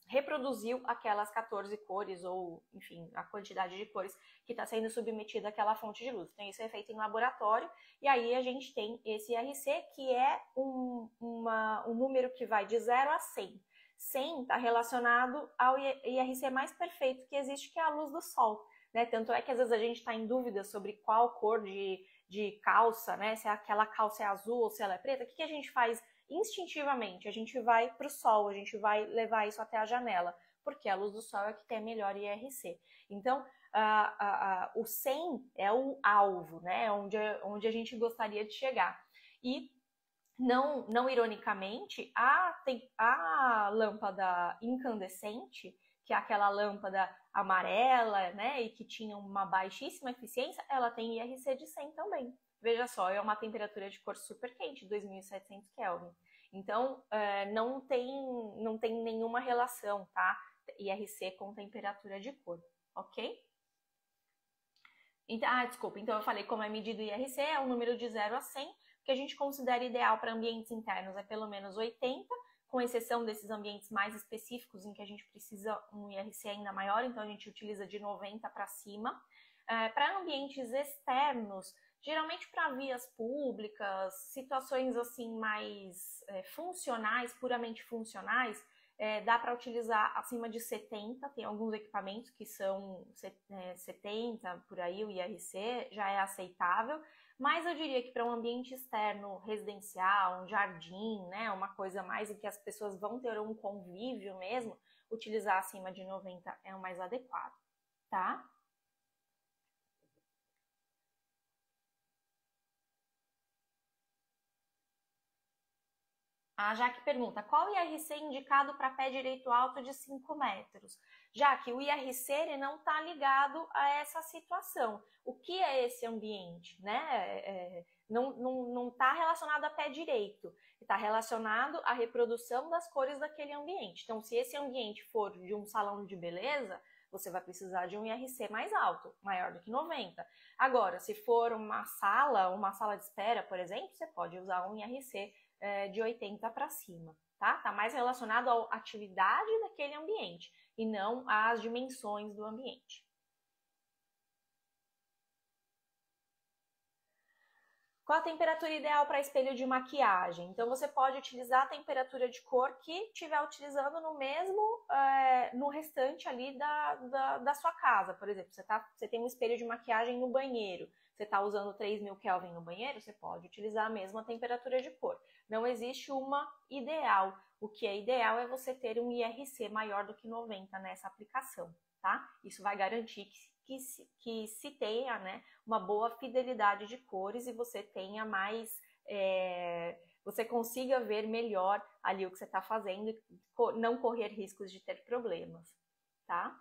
reproduziu aquelas 14 cores, ou, enfim, a quantidade de cores que está sendo submetida àquela fonte de luz. Então, isso é feito em laboratório, e aí a gente tem esse IRC, que é um número que vai de 0 a 100. 100 está relacionado ao IRC mais perfeito que existe, que é a luz do sol, né? Tanto é que às vezes a gente está em dúvida sobre qual cor de calça, né? Se aquela calça é azul ou se ela é preta. O que a gente faz instintivamente? A gente vai para o sol, a gente vai levar isso até a janela, porque a luz do sol é que tem a melhor IRC. Então, o 100 é o alvo, né? Onde a gente gostaria de chegar. E não ironicamente, a lâmpada incandescente, que é aquela lâmpada amarela, né, e que tinha uma baixíssima eficiência, ela tem IRC de 100 também. Veja só, é uma temperatura de cor super quente, 2700 Kelvin. Então, não tem nenhuma relação, tá? IRC com temperatura de cor, ok? Então, desculpa, então eu falei como é medido o IRC, é um número de 0 a 100, que a gente considera ideal para ambientes internos é pelo menos 80, com exceção desses ambientes mais específicos em que a gente precisa um IRC ainda maior, então a gente utiliza de 90 para cima. Para ambientes externos, geralmente para vias públicas, situações assim mais funcionais, puramente funcionais, dá para utilizar acima de 70, tem alguns equipamentos que são 70, por aí o IRC já é aceitável, mas eu diria que para um ambiente externo residencial, um jardim, né, uma coisa mais em que as pessoas vão ter um convívio mesmo, utilizar acima de 90 é o mais adequado, tá? A Jaque pergunta, qual o IRC indicado para pé direito alto de 5 metros? Jaque, o IRC ele não está ligado a essa situação. O que é esse ambiente? Né? Não está relacionado a pé direito, está relacionado à reprodução das cores daquele ambiente. Então, se esse ambiente for de um salão de beleza, você vai precisar de um IRC mais alto, maior do que 90. Agora, se for uma sala de espera, por exemplo, você pode usar um IRC de 80 para cima, tá? Tá mais relacionado à atividade daquele ambiente e não às dimensões do ambiente. Qual a temperatura ideal para espelho de maquiagem? Então, você pode utilizar a temperatura de cor que estiver utilizando no restante ali da sua casa. Por exemplo, você tem um espelho de maquiagem no banheiro, você está usando 3000 Kelvin no banheiro, você pode utilizar a mesma temperatura de cor. Não existe uma ideal. O que é ideal é você ter um IRC maior do que 90 nessa aplicação, tá? Isso vai garantir que se tenha, né, uma boa fidelidade de cores e você tenha você consiga ver melhor ali o que você está fazendo e não correr riscos de ter problemas, tá?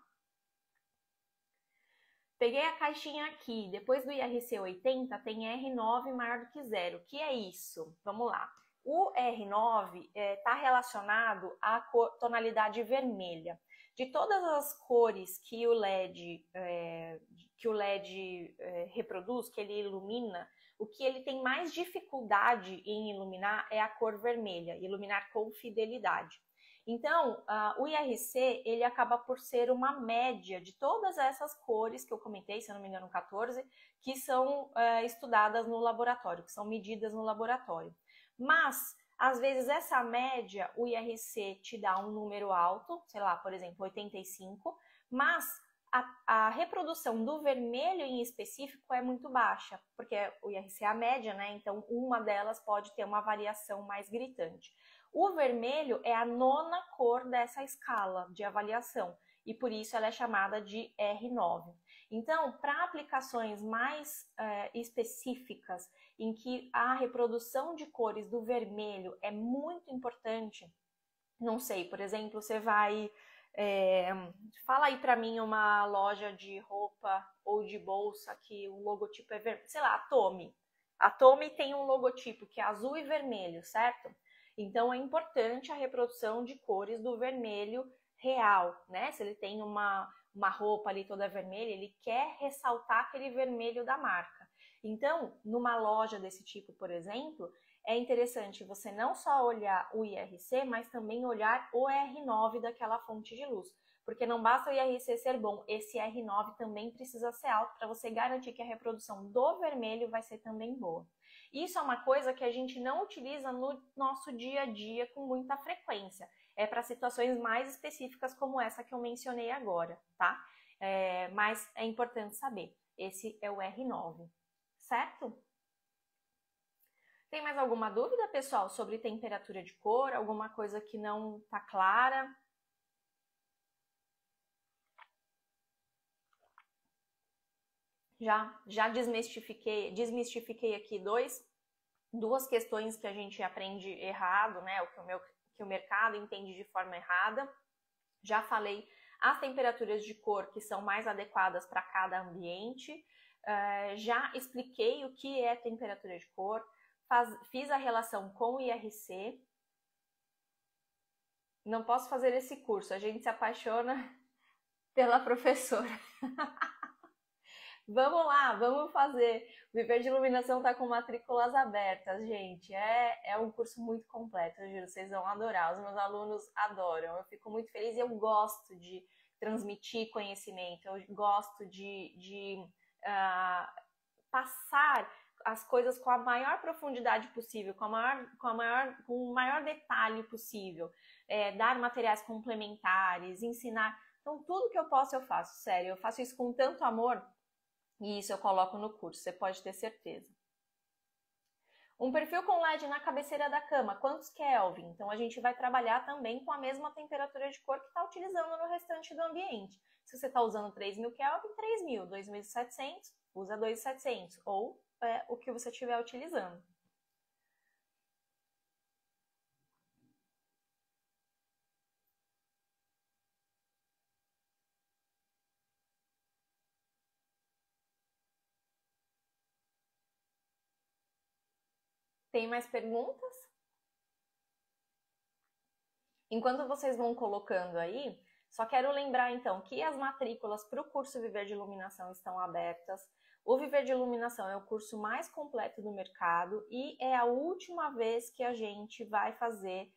Peguei a caixinha aqui, depois do IRC 80 tem R9 maior do que zero. O que é isso? Vamos lá. O R9 está relacionado à tonalidade vermelha. De todas as cores que o LED reproduz, que ele ilumina, o que ele tem mais dificuldade em iluminar é a cor vermelha, iluminar com fidelidade. Então, o IRC, ele acaba por ser uma média de todas essas cores que eu comentei, se eu não me engano 14, que são estudadas no laboratório, que são medidas no laboratório. Mas, às vezes, essa média, o IRC te dá um número alto, sei lá, por exemplo, 85, mas a reprodução do vermelho em específico é muito baixa, porque o IRC é a média, né? Então, uma delas pode ter uma variação mais gritante. O vermelho é a 9ª cor dessa escala de avaliação e por isso ela é chamada de R9. Então, para aplicações mais específicas em que a reprodução de cores do vermelho é muito importante, não sei, por exemplo, você vai... fala aí para mim uma loja de roupa ou de bolsa que o logotipo é vermelho, sei lá, a Tommy. A Tommy tem um logotipo que é azul e vermelho, certo? Então, é importante a reprodução de cores do vermelho real, né? Se ele tem uma roupa ali toda vermelha, ele quer ressaltar aquele vermelho da marca. Então, numa loja desse tipo, por exemplo, é interessante você não só olhar o IRC, mas também olhar o R9 daquela fonte de luz. Porque não basta o IRC ser bom, esse R9 também precisa ser alto para você garantir que a reprodução do vermelho vai ser também boa. Isso é uma coisa que a gente não utiliza no nosso dia a dia com muita frequência. É para situações mais específicas como essa que eu mencionei agora, tá? Mas é importante saber. Esse é o R9, certo? Tem mais alguma dúvida, pessoal, sobre temperatura de cor? Alguma coisa que não está clara? Já desmistifiquei aqui duas questões que a gente aprende errado, né? Que o mercado entende de forma errada. Já falei as temperaturas de cor que são mais adequadas para cada ambiente. Já expliquei o que é temperatura de cor. Fiz a relação com o IRC. Não posso fazer esse curso, a gente se apaixona pela professora. Vamos lá, vamos fazer. O Viver de Iluminação está com matrículas abertas, gente. É um curso muito completo, eu juro, vocês vão adorar. Os meus alunos adoram. Eu fico muito feliz e eu gosto de transmitir conhecimento, eu gosto de passar as coisas com a maior profundidade possível, com o maior detalhe possível, dar materiais complementares, ensinar. Então, tudo que eu posso, eu faço, sério. Eu faço isso com tanto amor. E isso eu coloco no curso, você pode ter certeza. Um perfil com LED na cabeceira da cama, quantos Kelvin? Então a gente vai trabalhar também com a mesma temperatura de cor que está utilizando no restante do ambiente. Se você está usando 3000 Kelvin, 3000, 2700, usa 2700, ou o que você estiver utilizando. Tem mais perguntas? Enquanto vocês vão colocando aí, Só quero lembrar, então, que as matrículas para o curso Viver de Iluminação estão abertas. O Viver de Iluminação é o curso mais completo do mercado e é a última vez que a gente vai fazer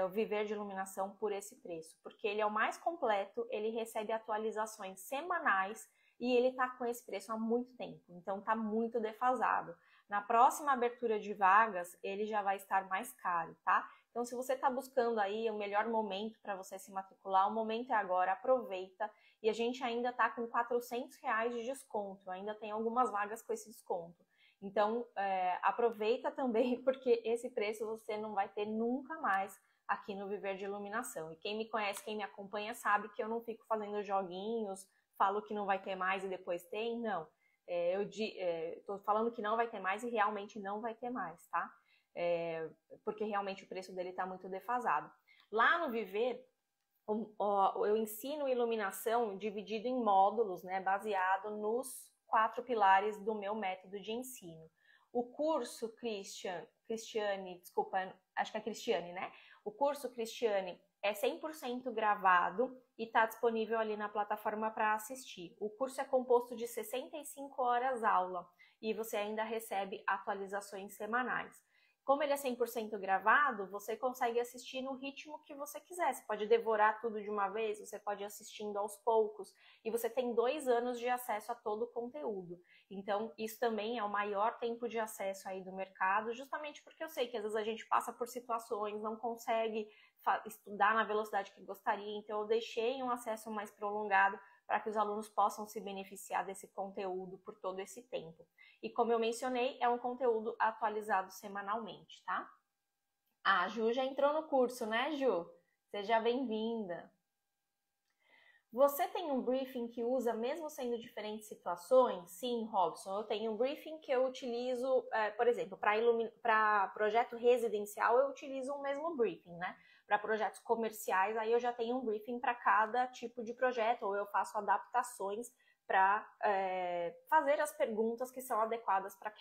o Viver de Iluminação por esse preço, porque ele é o mais completo, ele recebe atualizações semanais e ele está com esse preço há muito tempo, então está muito defasado. Na próxima abertura de vagas, ele já vai estar mais caro, tá? Então, se você está buscando aí o melhor momento para você se matricular, o momento é agora, aproveita. E a gente ainda está com R$400 de desconto, ainda tem algumas vagas com esse desconto. Então, aproveita também, porque esse preço você não vai ter nunca mais aqui no Viver de Iluminação. E quem me conhece, quem me acompanha, sabe que eu não fico fazendo joguinhos, falo que não vai ter mais e depois tem, não. Eu estou falando que não vai ter mais e realmente não vai ter mais, tá? Porque realmente o preço dele está muito defasado. Lá no Viver, eu ensino iluminação dividido em módulos, né, baseado nos 4 pilares do meu método de ensino. O curso Cristiane, desculpa, acho que é Cristiane, né? O curso Cristiane é 100% gravado e está disponível ali na plataforma para assistir. O curso é composto de 65 horas aula e você ainda recebe atualizações semanais. Como ele é 100% gravado, você consegue assistir no ritmo que você quiser. Você pode devorar tudo de uma vez, você pode ir assistindo aos poucos. E você tem 2 anos de acesso a todo o conteúdo. Então, isso também é o maior tempo de acesso aí do mercado, justamente porque eu sei que às vezes a gente passa por situações, não consegue estudar na velocidade que gostaria. Então, eu deixei um acesso mais prolongado para que os alunos possam se beneficiar desse conteúdo por todo esse tempo. E como eu mencionei, é um conteúdo atualizado semanalmente, tá? A Ju já entrou no curso, né, Ju? Seja bem-vinda. Você tem um briefing que usa mesmo sendo diferentes situações? Sim, Robson, eu tenho um briefing que eu utilizo, por exemplo, para projeto residencial eu utilizo o mesmo briefing, né? Para projetos comerciais, aí eu já tenho um briefing para cada tipo de projeto, ou eu faço adaptações para fazer as perguntas que são adequadas para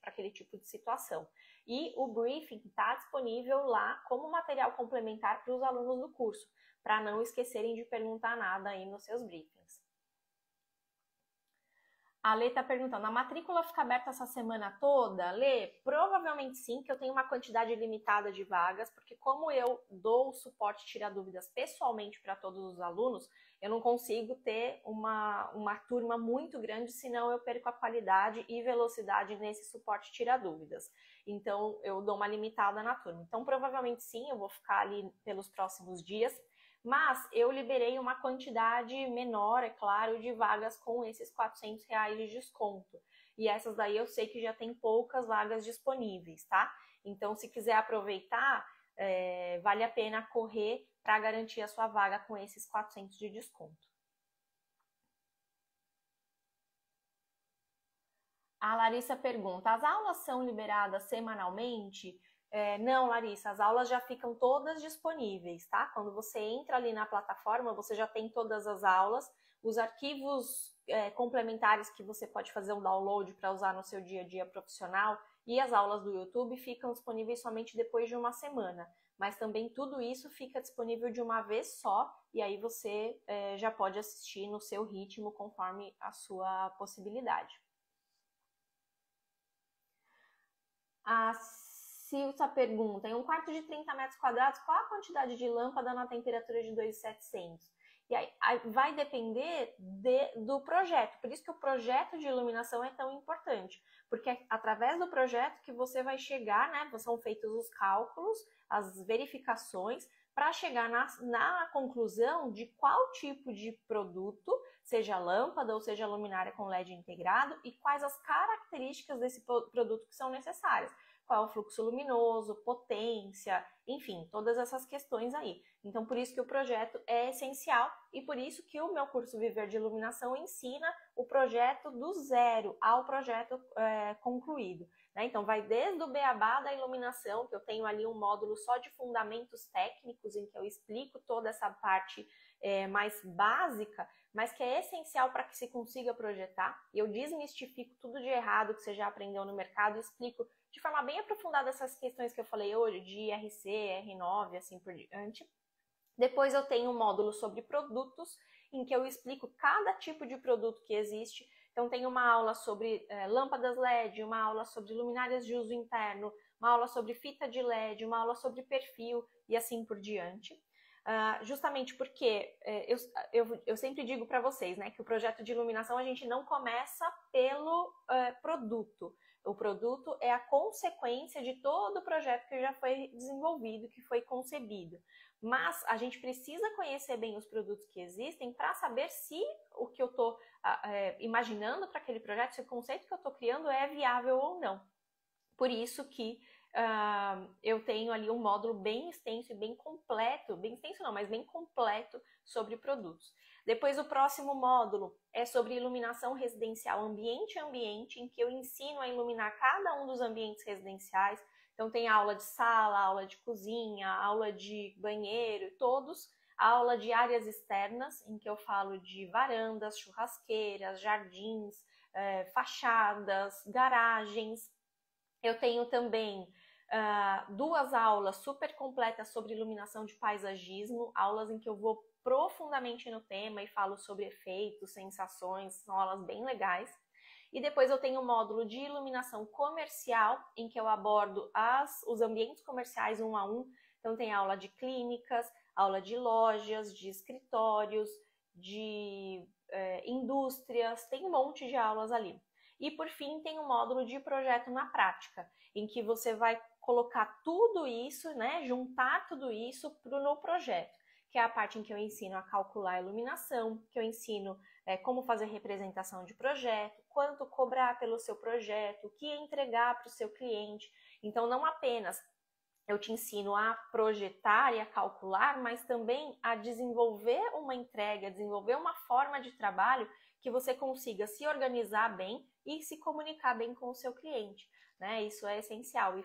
aquele tipo de situação. E o briefing está disponível lá como material complementar para os alunos do curso, para não esquecerem de perguntar nada aí nos seus briefings. A Lê está perguntando, a matrícula fica aberta essa semana toda? Lê, provavelmente sim, que eu tenho uma quantidade limitada de vagas, porque como eu dou o suporte tirar dúvidas pessoalmente para todos os alunos, eu não consigo ter uma turma muito grande, senão eu perco a qualidade e velocidade nesse suporte tirar dúvidas. Então, eu dou uma limitada na turma. Então, provavelmente sim, eu vou ficar ali pelos próximos dias, mas eu liberei uma quantidade menor, é claro, de vagas com esses R$400 de desconto. E essas daí eu sei que já tem poucas vagas disponíveis, tá? Então, se quiser aproveitar, vale a pena correr para garantir a sua vaga com esses 400 de desconto. A Larissa pergunta, as aulas são liberadas semanalmente? Não, Larissa, as aulas já ficam todas disponíveis, tá? Quando você entra ali na plataforma, você já tem todas as aulas, os arquivos complementares que você pode fazer um download para usar no seu dia a dia profissional e as aulas do YouTube ficam disponíveis somente depois de uma semana. Mas também tudo isso fica disponível de uma vez só e aí você já pode assistir no seu ritmo conforme a sua possibilidade. A Silsa pergunta, em um quarto de 30 metros quadrados, qual a quantidade de lâmpada na temperatura de 2.700? E aí vai depender do projeto, por isso que o projeto de iluminação é tão importante, porque é através do projeto que você vai chegar, né, são feitos os cálculos, as verificações, para chegar na conclusão de qual tipo de produto, seja lâmpada ou seja luminária com LED integrado, e quais as características desse produto que são necessárias. Qual é o fluxo luminoso, potência, enfim, todas essas questões aí. Então, por isso que o projeto é essencial e por isso que o meu curso Viver de Iluminação ensina o projeto do zero ao projeto concluído. Né? Então, vai desde o beabá da iluminação, que eu tenho ali um módulo só de fundamentos técnicos, em que eu explico toda essa parte mais básica, mas que é essencial para que se consiga projetar. E eu desmistifico tudo de errado que você já aprendeu no mercado e explico de forma bem aprofundada essas questões que eu falei hoje, de IRC, R9, assim por diante. Depois eu tenho um módulo sobre produtos, em que eu explico cada tipo de produto que existe. Então tem uma aula sobre lâmpadas LED, uma aula sobre luminárias de uso interno, uma aula sobre fita de LED, uma aula sobre perfil e assim por diante. Justamente porque eu sempre digo para vocês, né, que o projeto de iluminação a gente não começa pelo produto. O produto é a consequência de todo o projeto que já foi desenvolvido, que foi concebido. Mas a gente precisa conhecer bem os produtos que existem para saber se o que eu estou imaginando para aquele projeto, se o conceito que eu estou criando é viável ou não. Por isso que eu tenho ali um módulo bem extenso e bem completo, bem extenso não, mas bem completo sobre produtos. Depois o próximo módulo é sobre iluminação residencial ambiente a ambiente, em que eu ensino a iluminar cada um dos ambientes residenciais. Então tem aula de sala, aula de cozinha, aula de banheiro, todos. Aula de áreas externas, em que eu falo de varandas, churrasqueiras, jardins, fachadas, garagens. Eu tenho também 2 aulas super completas sobre iluminação de paisagismo, aulas em que eu vou profundamente no tema e falo sobre efeitos, sensações, são aulas bem legais. E depois eu tenho um módulo de iluminação comercial, em que eu abordo os ambientes comerciais 1 a 1. Então tem aula de clínicas, aula de lojas, de escritórios, de indústrias, tem um monte de aulas ali. E por fim tem um módulo de projeto na prática, em que você vai colocar tudo isso, né, juntar tudo isso no projeto, que é a parte em que eu ensino a calcular a iluminação, que eu ensino como fazer representação de projeto, quanto cobrar pelo seu projeto, o que entregar para o seu cliente. Então não apenas eu te ensino a projetar e a calcular, mas também a desenvolver uma entrega, desenvolver uma forma de trabalho que você consiga se organizar bem e se comunicar bem com o seu cliente, né? Isso é essencial. E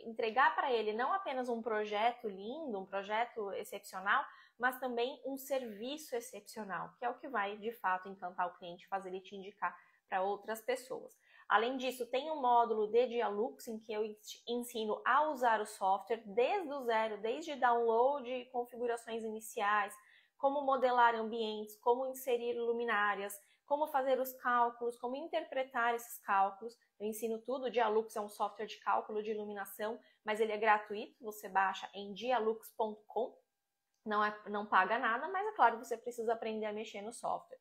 entregar para ele não apenas um projeto lindo, um projeto excepcional, mas também um serviço excepcional, que é o que vai, de fato, encantar o cliente, fazer ele te indicar para outras pessoas. Além disso, tem um módulo de Dialux em que eu ensino a usar o software desde o zero, desde download e configurações iniciais, como modelar ambientes, como inserir luminárias, como fazer os cálculos, como interpretar esses cálculos. Eu ensino tudo. O Dialux é um software de cálculo de iluminação, mas ele é gratuito, você baixa em dialux.com, não paga nada, mas é claro, você precisa aprender a mexer no software.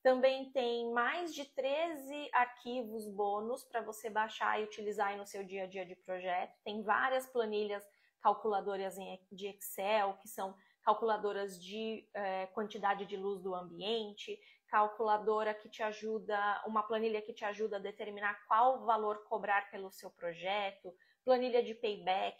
Também tem mais de 13 arquivos bônus para você baixar e utilizar aí no seu dia a dia de projeto. Tem várias planilhas calculadoras de Excel, que são calculadoras de quantidade de luz do ambiente, calculadora que te ajuda, uma planilha que te ajuda a determinar qual valor cobrar pelo seu projeto, planilha de payback.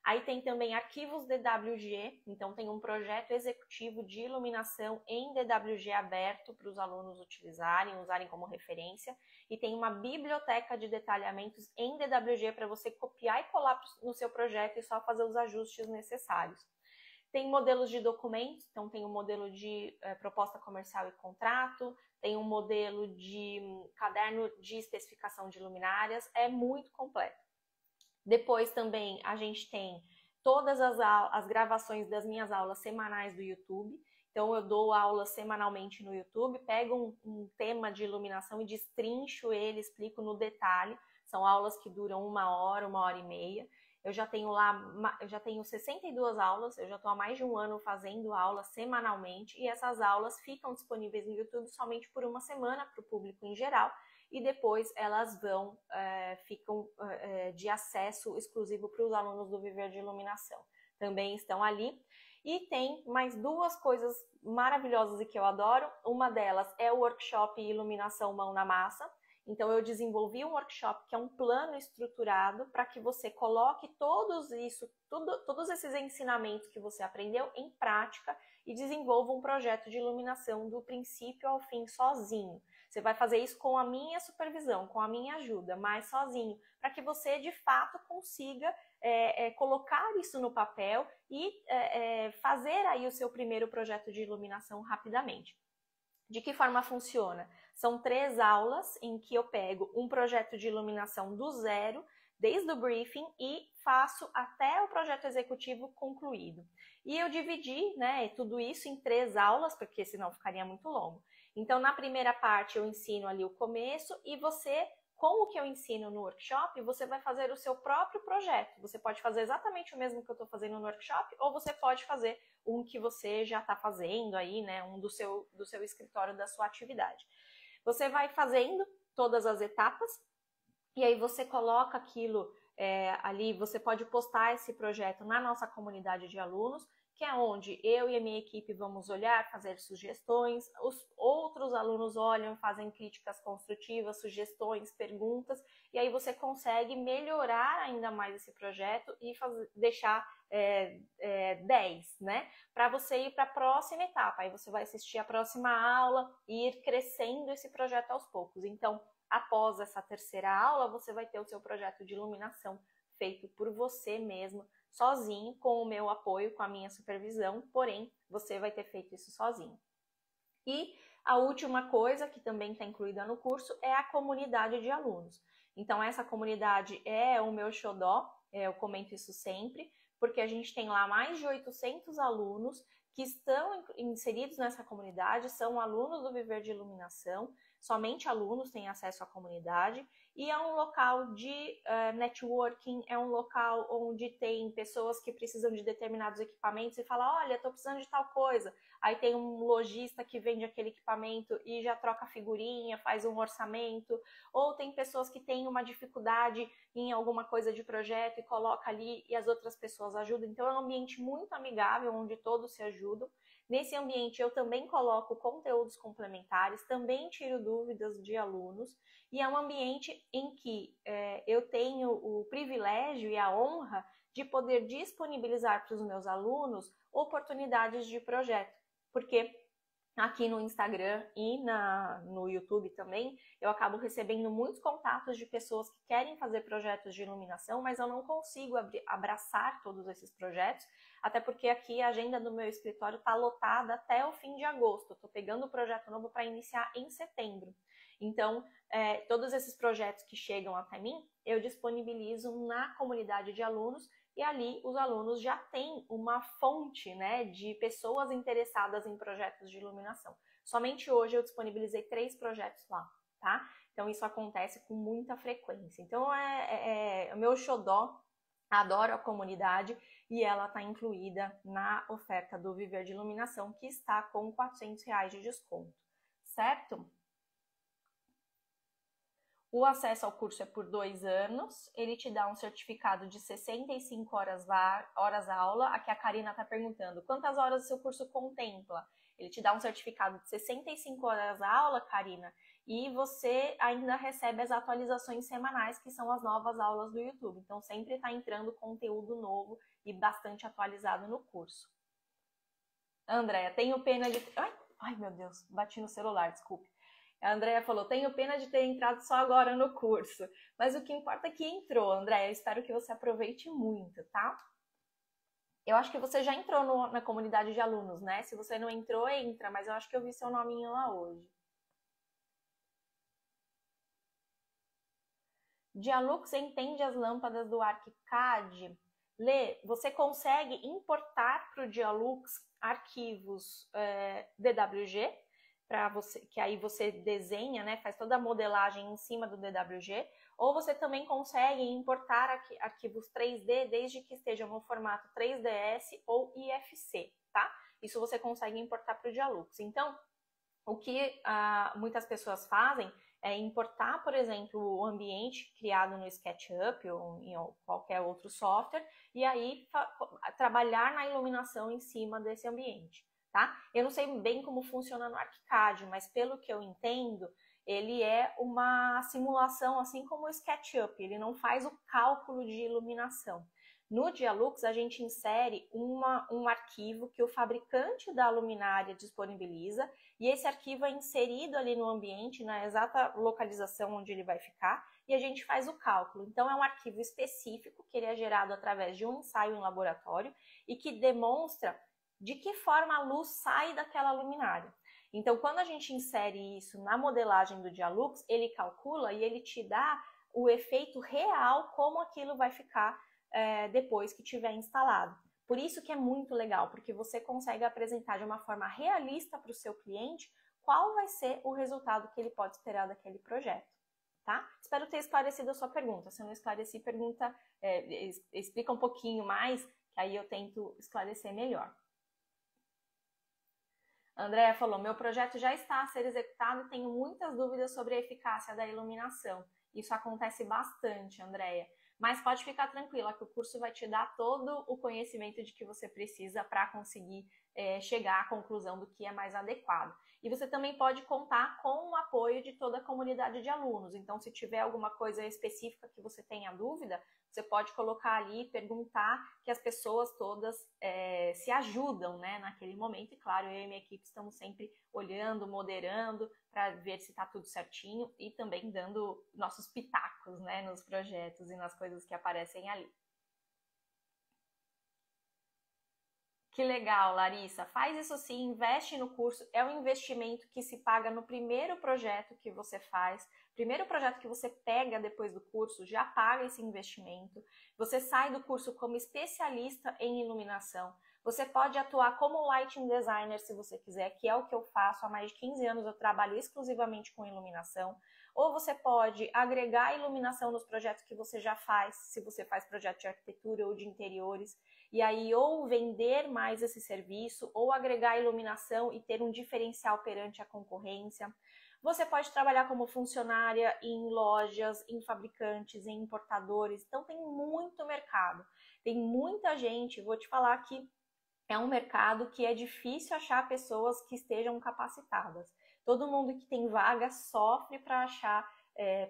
Aí tem também arquivos DWG, então tem um projeto executivo de iluminação em DWG aberto para os alunos usarem como referência. E tem uma biblioteca de detalhamentos em DWG para você copiar e colar no seu projeto e só fazer os ajustes necessários. Tem modelos de documentos, então tem um modelo de proposta comercial e contrato, tem um modelo de caderno de especificação de luminárias, é muito completo. Depois também a gente tem todas as gravações das minhas aulas semanais do YouTube. Então eu dou aulas semanalmente no YouTube, pego um tema de iluminação e destrincho ele, explico no detalhe. São aulas que duram 1 hora, 1h30. Eu já tenho 62 aulas, eu já estou há mais de 1 ano fazendo aulas semanalmente e essas aulas ficam disponíveis no YouTube somente por 1 semana para o público em geral. E depois elas ficam de acesso exclusivo para os alunos do Viver de Iluminação. Também estão ali. E tem mais 2 coisas maravilhosas e que eu adoro. Uma delas é o workshop Iluminação Mão na Massa. Então eu desenvolvi um workshop que é um plano estruturado para que você coloque todos esses ensinamentos que você aprendeu em prática e desenvolva um projeto de iluminação do princípio ao fim sozinho. Você vai fazer isso com a minha supervisão, com a minha ajuda, mas sozinho, para que você de fato consiga colocar isso no papel e fazer aí o seu primeiro projeto de iluminação rapidamente. De que forma funciona? São 3 aulas em que eu pego um projeto de iluminação do zero, desde o briefing e faço até o projeto executivo concluído. E eu dividi, né, tudo isso em 3 aulas, porque senão ficaria muito longo. Então, na primeira parte eu ensino ali o começo e você, com o que eu ensino no workshop, você vai fazer o seu próprio projeto. Você pode fazer exatamente o mesmo que eu estou fazendo no workshop, ou você pode fazer um que você já está fazendo aí, né, um do seu escritório, da sua atividade. Você vai fazendo todas as etapas e aí você coloca aquilo ali, você pode postar esse projeto na nossa comunidade de alunos, que é onde eu e a minha equipe vamos olhar, fazer sugestões, os outros alunos olham, fazem críticas construtivas, sugestões, perguntas, e aí você consegue melhorar ainda mais esse projeto e deixar 10, né? Para você ir para a próxima etapa, aí você vai assistir a próxima aula e ir crescendo esse projeto aos poucos. Então, após essa terceira aula, você vai ter o seu projeto de iluminação feito por você mesmo, sozinho, com o meu apoio, com a minha supervisão, porém, você vai ter feito isso sozinho. E a última coisa, que também está incluída no curso, é a comunidade de alunos. Então, essa comunidade é o meu xodó, eu comento isso sempre, porque a gente tem lá mais de 800 alunos que estão inseridos nessa comunidade, são alunos do Viver de Iluminação, somente alunos têm acesso à comunidade, e é um local de networking, é um local onde tem pessoas que precisam de determinados equipamentos e falam, olha, estou precisando de tal coisa. Aí tem um lojista que vende aquele equipamento e já troca figurinha, faz um orçamento, ou tem pessoas que têm uma dificuldade em alguma coisa de projeto e coloca ali e as outras pessoas ajudam. Então é um ambiente muito amigável, onde todos se ajudam. Nesse ambiente eu também coloco conteúdos complementares, também tiro dúvidas de alunos, e é um ambiente em que eu tenho o privilégio e a honra de poder disponibilizar para os meus alunos oportunidades de projeto, porque aqui no Instagram e no YouTube também, eu acabo recebendo muitos contatos de pessoas que querem fazer projetos de iluminação, mas eu não consigo abraçar todos esses projetos, até porque aqui a agenda do meu escritório está lotada até o fim de agosto. Estou pegando o projeto novo para iniciar em setembro. Então, todos esses projetos que chegam até mim, eu disponibilizo na comunidade de alunos, e ali os alunos já têm uma fonte, né, de pessoas interessadas em projetos de iluminação. Somente hoje eu disponibilizei 3 projetos lá, tá? Então isso acontece com muita frequência. Então o meu xodó, adoro a comunidade, e ela está incluída na oferta do Viver de Iluminação, que está com R$400 de desconto, certo? O acesso ao curso é por 2 anos, ele te dá um certificado de 65 horas aula. Aqui a Karina está perguntando, quantas horas o seu curso contempla? Ele te dá um certificado de 65 horas aula, Karina, e você ainda recebe as atualizações semanais, que são as novas aulas do YouTube. Então sempre está entrando conteúdo novo e bastante atualizado no curso. Andréia, tenho pena de... Ai, meu Deus, bati no celular, desculpe. A Andréia falou, tenho pena de ter entrado só agora no curso. Mas o que importa é que entrou, Andréia. Eu espero que você aproveite muito, tá? Eu acho que você já entrou na comunidade de alunos, né? Se você não entrou, entra. Mas eu acho que eu vi seu nominho lá hoje. Dialux entende as lâmpadas do ArchiCAD? Lê, você consegue importar para o Dialux arquivos DWG, para você, que aí você desenha, né, faz toda a modelagem em cima do DWG, ou você também consegue importar arquivos 3D desde que estejam no formato 3ds ou IFC, tá? Isso você consegue importar para o Dialux. Então, o que muitas pessoas fazem é importar, por exemplo, o ambiente criado no SketchUp ou em qualquer outro software, e aí trabalhar na iluminação em cima desse ambiente. Tá? Eu não sei bem como funciona no ArchiCAD, mas pelo que eu entendo, ele é uma simulação, assim como o SketchUp, ele não faz o cálculo de iluminação. No Dialux, a gente insere um arquivo que o fabricante da luminária disponibiliza, e esse arquivo é inserido ali no ambiente, na exata localização onde ele vai ficar, e a gente faz o cálculo. Então, é um arquivo específico, que ele é gerado através de um ensaio em laboratório, e que demonstra de que forma a luz sai daquela luminária. Então, quando a gente insere isso na modelagem do Dialux, ele calcula e ele te dá o efeito real, como aquilo vai ficar depois que tiver instalado. Por isso que é muito legal, porque você consegue apresentar de uma forma realista para o seu cliente qual vai ser o resultado que ele pode esperar daquele projeto, tá? Espero ter esclarecido a sua pergunta. Se eu não esclareci, explica um pouquinho mais, que aí eu tento esclarecer melhor. Andréa falou, meu projeto já está a ser executado e tenho muitas dúvidas sobre a eficácia da iluminação. Isso acontece bastante, Andréa. Mas pode ficar tranquila que o curso vai te dar todo o conhecimento de que você precisa para conseguir chegar à conclusão do que é mais adequado. E você também pode contar com o apoio de toda a comunidade de alunos. Então, se tiver alguma coisa específica que você tenha dúvida, você pode colocar ali, perguntar, que as pessoas todas se ajudam, né, naquele momento. E claro, eu e minha equipe estamos sempre olhando, moderando, para ver se está tudo certinho e também dando nossos pitacos, né, nos projetos e nas coisas que aparecem ali. Que legal, Larissa. Faz isso sim, investe no curso. É um investimento que se paga no primeiro projeto que você faz. Primeiro projeto que você pega depois do curso, já paga esse investimento. Você sai do curso como especialista em iluminação. Você pode atuar como lighting designer se você quiser, que é o que eu faço. Há mais de 15 anos eu trabalho exclusivamente com iluminação. Ou você pode agregar iluminação nos projetos que você já faz, se você faz projeto de arquitetura ou de interiores, e aí ou vender mais esse serviço, ou agregar iluminação e ter um diferencial perante a concorrência. Você pode trabalhar como funcionária em lojas, em fabricantes, em importadores. Então tem muito mercado, tem muita gente. Vou te falar que é um mercado que é difícil achar pessoas que estejam capacitadas. Todo mundo que tem vaga sofre para achar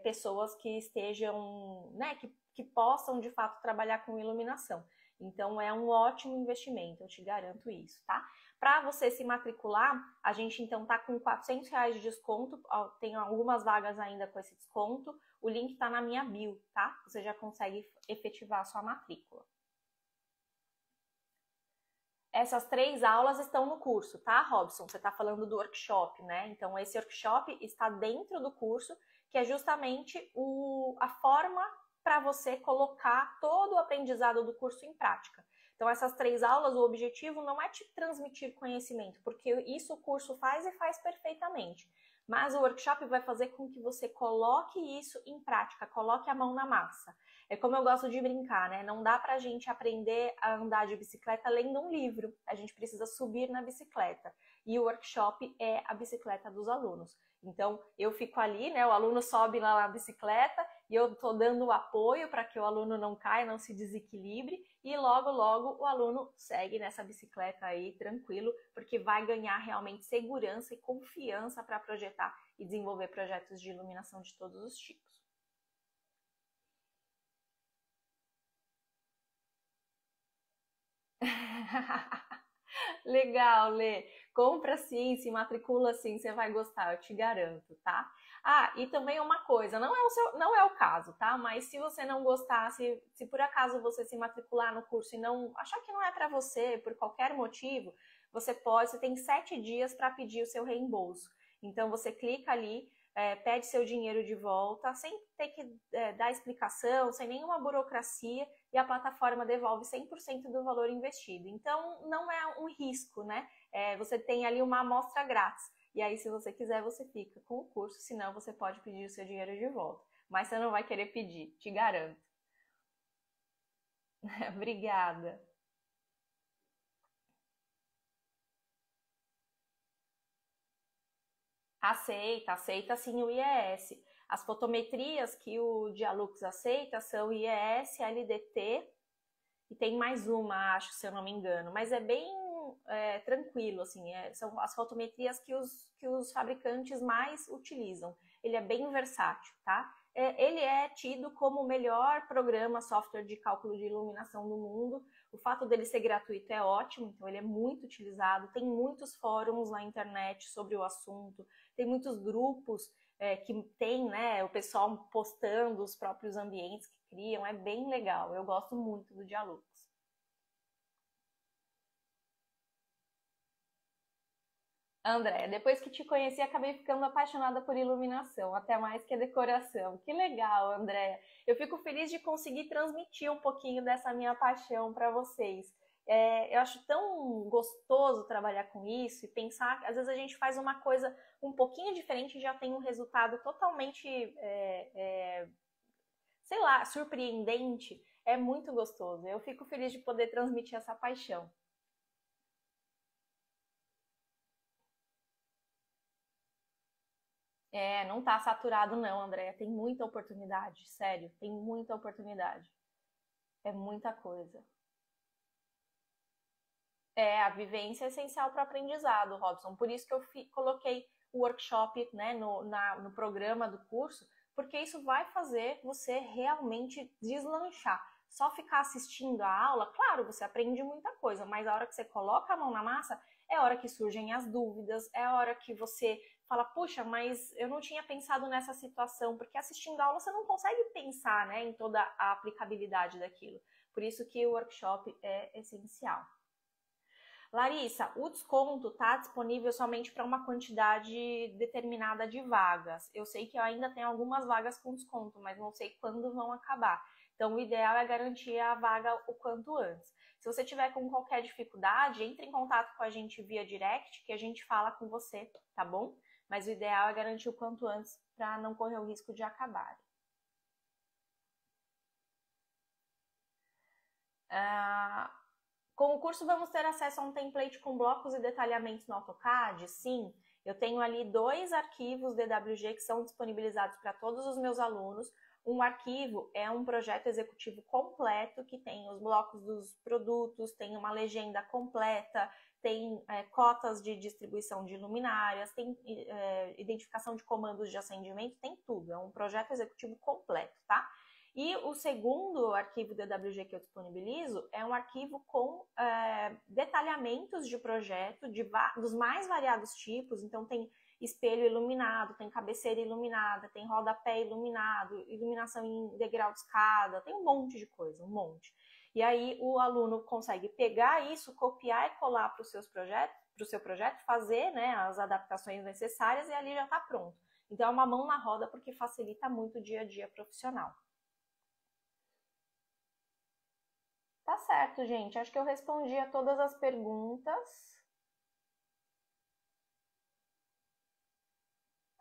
pessoas que estejam, né, que possam de fato trabalhar com iluminação. Então é um ótimo investimento, eu te garanto isso, tá? Para você se matricular, a gente então tá com R$400 de desconto, tem algumas vagas ainda com esse desconto, o link tá na minha bio, tá? Você já consegue efetivar a sua matrícula. Essas 3 aulas estão no curso, tá, Robson? Você está falando do workshop, né? Então, esse workshop está dentro do curso, que é justamente a forma para você colocar todo o aprendizado do curso em prática. Então, essas 3 aulas, o objetivo não é te transmitir conhecimento, porque isso o curso faz e faz perfeitamente. Mas o workshop vai fazer com que você coloque isso em prática, coloque a mão na massa. É como eu gosto de brincar, né? Não dá pra gente aprender a andar de bicicleta lendo um livro. A gente precisa subir na bicicleta. E o workshop é a bicicleta dos alunos. Então, eu fico ali, né? O aluno sobe lá na bicicleta e eu tô dando o apoio para que o aluno não caia, não se desequilibre. E logo, logo, o aluno segue nessa bicicleta aí, tranquilo, porque vai ganhar realmente segurança e confiança para projetar e desenvolver projetos de iluminação de todos os tipos. Legal, Lê. Compra sim, se matricula sim, você vai gostar, eu te garanto, tá? Ah, e também uma coisa, não é o caso, tá? Mas se você não gostar, se por acaso você se matricular no curso e não achar que não é para você, por qualquer motivo, você tem 7 dias para pedir o seu reembolso. Então você clica ali, pede seu dinheiro de volta, sem ter que dar explicação, sem nenhuma burocracia, e a plataforma devolve 100% do valor investido. Então, não é um risco, né? Você tem ali uma amostra grátis. E aí, se você quiser, você fica com o curso, senão você pode pedir o seu dinheiro de volta. Mas você não vai querer pedir, te garanto. Obrigada. Aceita sim o IES. As fotometrias que o Dialux aceita são IES, LDT e tem mais uma, acho, se eu não me engano, mas é bem tranquilo, assim, são as fotometrias que os fabricantes mais utilizam. Ele é bem versátil, tá? Ele é tido como o melhor programa software de cálculo de iluminação do mundo. O fato dele ser gratuito é ótimo, então ele é muito utilizado. Tem muitos fóruns na internet sobre o assunto, tem muitos grupos que tem, né, o pessoal postando os próprios ambientes que criam, é bem legal. Eu gosto muito do Dialux. André, depois que te conheci, acabei ficando apaixonada por iluminação, até mais que decoração. Que legal, André. Eu fico feliz de conseguir transmitir um pouquinho dessa minha paixão para vocês. Eu acho tão gostoso trabalhar com isso e pensar que às vezes a gente faz uma coisa um pouquinho diferente e já tem um resultado totalmente, sei lá, surpreendente. É muito gostoso. Eu fico feliz de poder transmitir essa paixão. Não tá saturado não, Andréia. Tem muita oportunidade, sério. Tem muita oportunidade. É muita coisa. A vivência é essencial para o aprendizado, Robson. Por isso que eu coloquei o workshop, né, no programa do curso, porque isso vai fazer você realmente deslanchar. Só ficar assistindo a aula, claro, você aprende muita coisa, mas a hora que você coloca a mão na massa, é a hora que surgem as dúvidas, é a hora que você fala, puxa, mas eu não tinha pensado nessa situação, porque assistindo a aula você não consegue pensar, né, em toda a aplicabilidade daquilo. Por isso que o workshop é essencial. Larissa, o desconto está disponível somente para uma quantidade determinada de vagas. Eu sei que eu ainda tenho algumas vagas com desconto, mas não sei quando vão acabar. Então, o ideal é garantir a vaga o quanto antes. Se você tiver com qualquer dificuldade, entre em contato com a gente via direct, que a gente fala com você, tá bom? Mas o ideal é garantir o quanto antes para não correr o risco de acabar. Com o curso vamos ter acesso a um template com blocos e detalhamentos no AutoCAD? Sim, eu tenho ali 2 arquivos DWG que são disponibilizados para todos os meus alunos. Um arquivo é um projeto executivo completo que tem os blocos dos produtos, tem uma legenda completa, tem cotas de distribuição de luminárias, tem identificação de comandos de acendimento, tem tudo. É um projeto executivo completo, tá? E o segundo arquivo DWG que eu disponibilizo é um arquivo com detalhamentos de projeto dos mais variados tipos. Então, tem espelho iluminado, tem cabeceira iluminada, tem rodapé iluminado, iluminação em degrau de escada, tem um monte de coisa, um monte. E aí o aluno consegue pegar isso, copiar e colar para os seus projetos, para o seu projeto, fazer, né, as adaptações necessárias e ali já está pronto. Então é uma mão na roda porque facilita muito o dia a dia profissional. Tá certo, gente. Acho que eu respondi a todas as perguntas.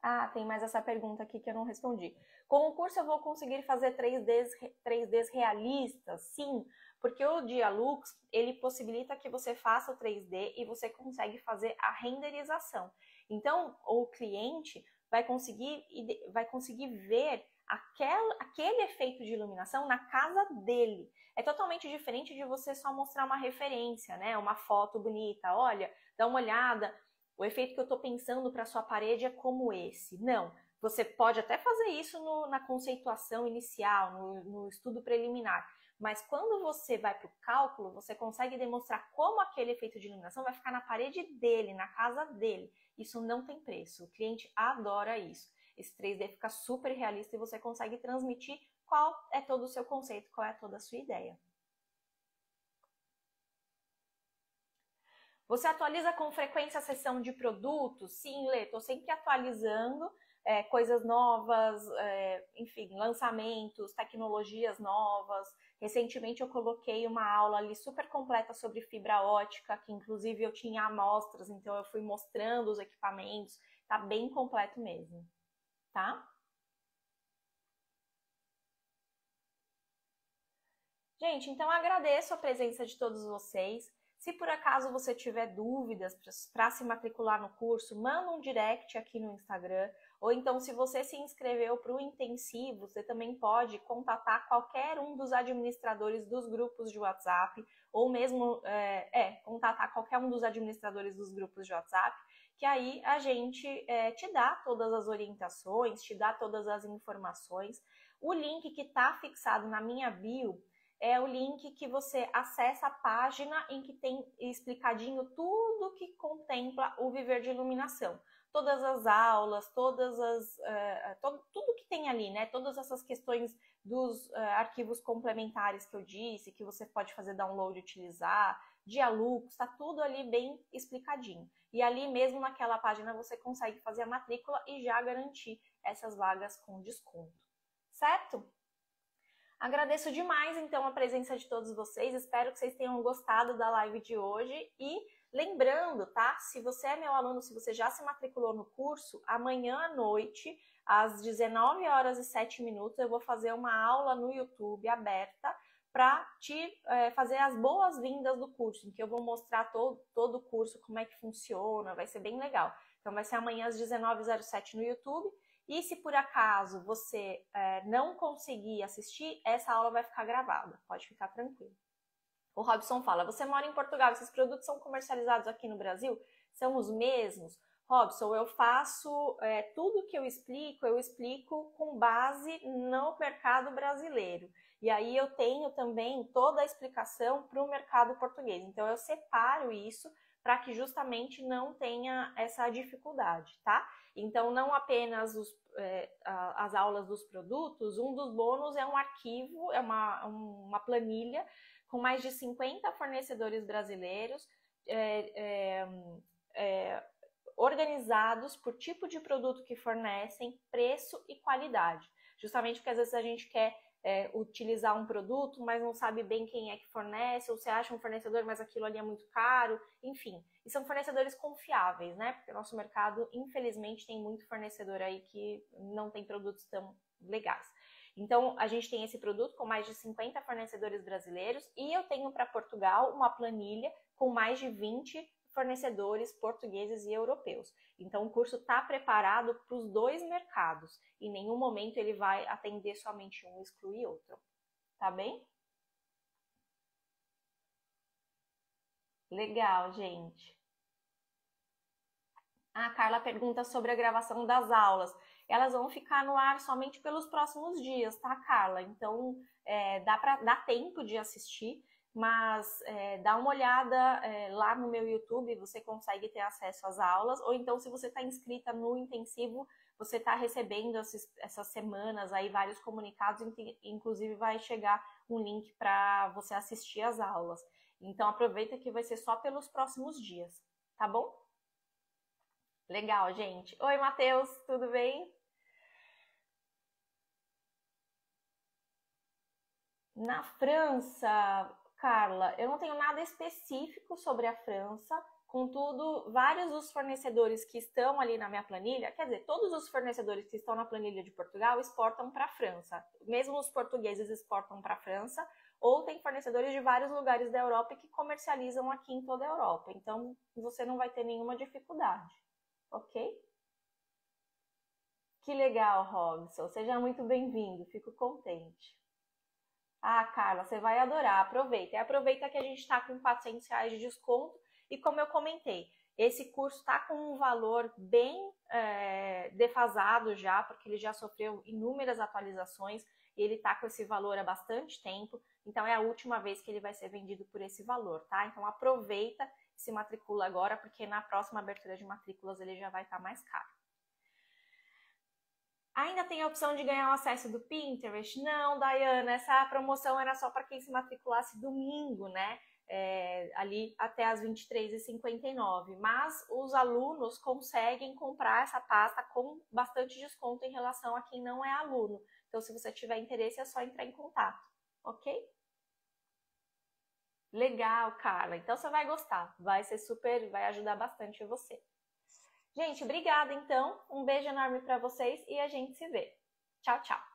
Ah, tem mais essa pergunta aqui que eu não respondi. Com o curso eu vou conseguir fazer 3Ds realistas? Sim, porque o Dialux, ele possibilita que você faça o 3D e você consegue fazer a renderização. Então, o cliente vai conseguir ver aquele efeito de iluminação na casa dele. É totalmente diferente de você só mostrar uma referência, né? Uma foto bonita. Olha, dá uma olhada, o efeito que eu estou pensando para sua parede é como esse. Não, você pode até fazer isso na conceituação inicial, no estudo preliminar, mas quando você vai para o cálculo, você consegue demonstrar como aquele efeito de iluminação vai ficar na parede dele, na casa dele. Isso não tem preço, o cliente adora isso. Esse 3D fica super realista e você consegue transmitir qual é todo o seu conceito, qual é toda a sua ideia. Você atualiza com frequência a seção de produtos? Sim, Lê, estou sempre atualizando coisas novas, enfim, lançamentos, tecnologias novas. Recentemente eu coloquei uma aula ali super completa sobre fibra ótica, que inclusive eu tinha amostras, então eu fui mostrando os equipamentos. Tá bem completo mesmo, tá? Gente, então agradeço a presença de todos vocês. Se por acaso você tiver dúvidas para se matricular no curso, manda um direct aqui no Instagram. Ou então, se você se inscreveu para o intensivo, você também pode contatar qualquer um dos administradores dos grupos de WhatsApp, ou mesmo contatar qualquer um dos administradores dos grupos de WhatsApp, que aí a gente te dá todas as orientações, te dá todas as informações. O link que está fixado na minha bio é o link que você acessa a página em que tem explicadinho tudo que contempla o Viver de Iluminação. Todas as aulas, tudo que tem ali, né? Todas essas questões dos arquivos complementares que eu disse, que você pode fazer download e utilizar, dia lucros, tá tudo ali bem explicadinho. E ali mesmo naquela página você consegue fazer a matrícula e já garantir essas vagas com desconto, certo? Agradeço demais, então, a presença de todos vocês. Espero que vocês tenham gostado da live de hoje. E lembrando, tá? Se você é meu aluno, se você já se matriculou no curso, amanhã à noite, às 19h07, eu vou fazer uma aula no YouTube aberta para te fazer as boas-vindas do curso, em que eu vou mostrar todo o curso, como é que funciona, vai ser bem legal. Então, vai ser amanhã às 19h07 no YouTube. E se por acaso você não conseguir assistir, essa aula vai ficar gravada, pode ficar tranquilo. O Robson fala, você mora em Portugal, esses produtos são comercializados aqui no Brasil? São os mesmos? Robson, eu faço tudo que eu explico com base no mercado brasileiro. E aí eu tenho também toda a explicação para o mercado português. Então eu separo isso para que justamente não tenha essa dificuldade, tá? Então, não apenas as aulas dos produtos, um dos bônus é um arquivo, é uma planilha com mais de 50 fornecedores brasileiros organizados por tipo de produto que fornecem, preço e qualidade. Justamente porque às vezes a gente quer utilizar um produto, mas não sabe bem quem é que fornece, ou você acha um fornecedor, mas aquilo ali é muito caro, enfim. E são fornecedores confiáveis, né? Porque o nosso mercado, infelizmente, tem muito fornecedor aí que não tem produtos tão legais. Então, a gente tem esse produto com mais de 50 fornecedores brasileiros e eu tenho para Portugal uma planilha com mais de 20 fornecedores portugueses e europeus. Então, o curso está preparado para os dois mercados. Em nenhum momento ele vai atender somente um e excluir outro. Tá bem? Legal, gente. A Carla pergunta sobre a gravação das aulas. Elas vão ficar no ar somente pelos próximos dias, tá, Carla? Então, dá tempo de assistir. Mas dá uma olhada lá no meu YouTube, você consegue ter acesso às aulas, ou então se você está inscrita no intensivo, você está recebendo essas semanas aí vários comunicados, inclusive vai chegar um link para você assistir às aulas. Então aproveita que vai ser só pelos próximos dias, tá bom? Legal, gente. Oi, Matheus, tudo bem? Na França, Carla, eu não tenho nada específico sobre a França, contudo, vários dos fornecedores que estão ali na minha planilha, quer dizer, todos os fornecedores que estão na planilha de Portugal exportam para a França. Mesmo os portugueses exportam para a França, ou tem fornecedores de vários lugares da Europa que comercializam aqui em toda a Europa. Então, você não vai ter nenhuma dificuldade, ok? Que legal, Robson. Seja muito bem-vindo, fico contente. Ah, Carla, você vai adorar, aproveita. E aproveita que a gente está com R$ 400 de desconto e como eu comentei, esse curso está com um valor bem defasado já, porque ele já sofreu inúmeras atualizações e ele está com esse valor há bastante tempo, então é a última vez que ele vai ser vendido por esse valor, tá? Então aproveita e se matricula agora, porque na próxima abertura de matrículas ele já vai estar mais caro. Ainda tem a opção de ganhar o acesso do Pinterest? Não, Dayana, essa promoção era só para quem se matriculasse domingo, né? Ali até as 23h59. Mas os alunos conseguem comprar essa pasta com bastante desconto em relação a quem não é aluno. Então, se você tiver interesse, é só entrar em contato, ok? Legal, Carla. Então, você vai gostar. Vai ser super, vai ajudar bastante você. Gente, obrigada então. Um beijo enorme para vocês e a gente se vê. Tchau, tchau.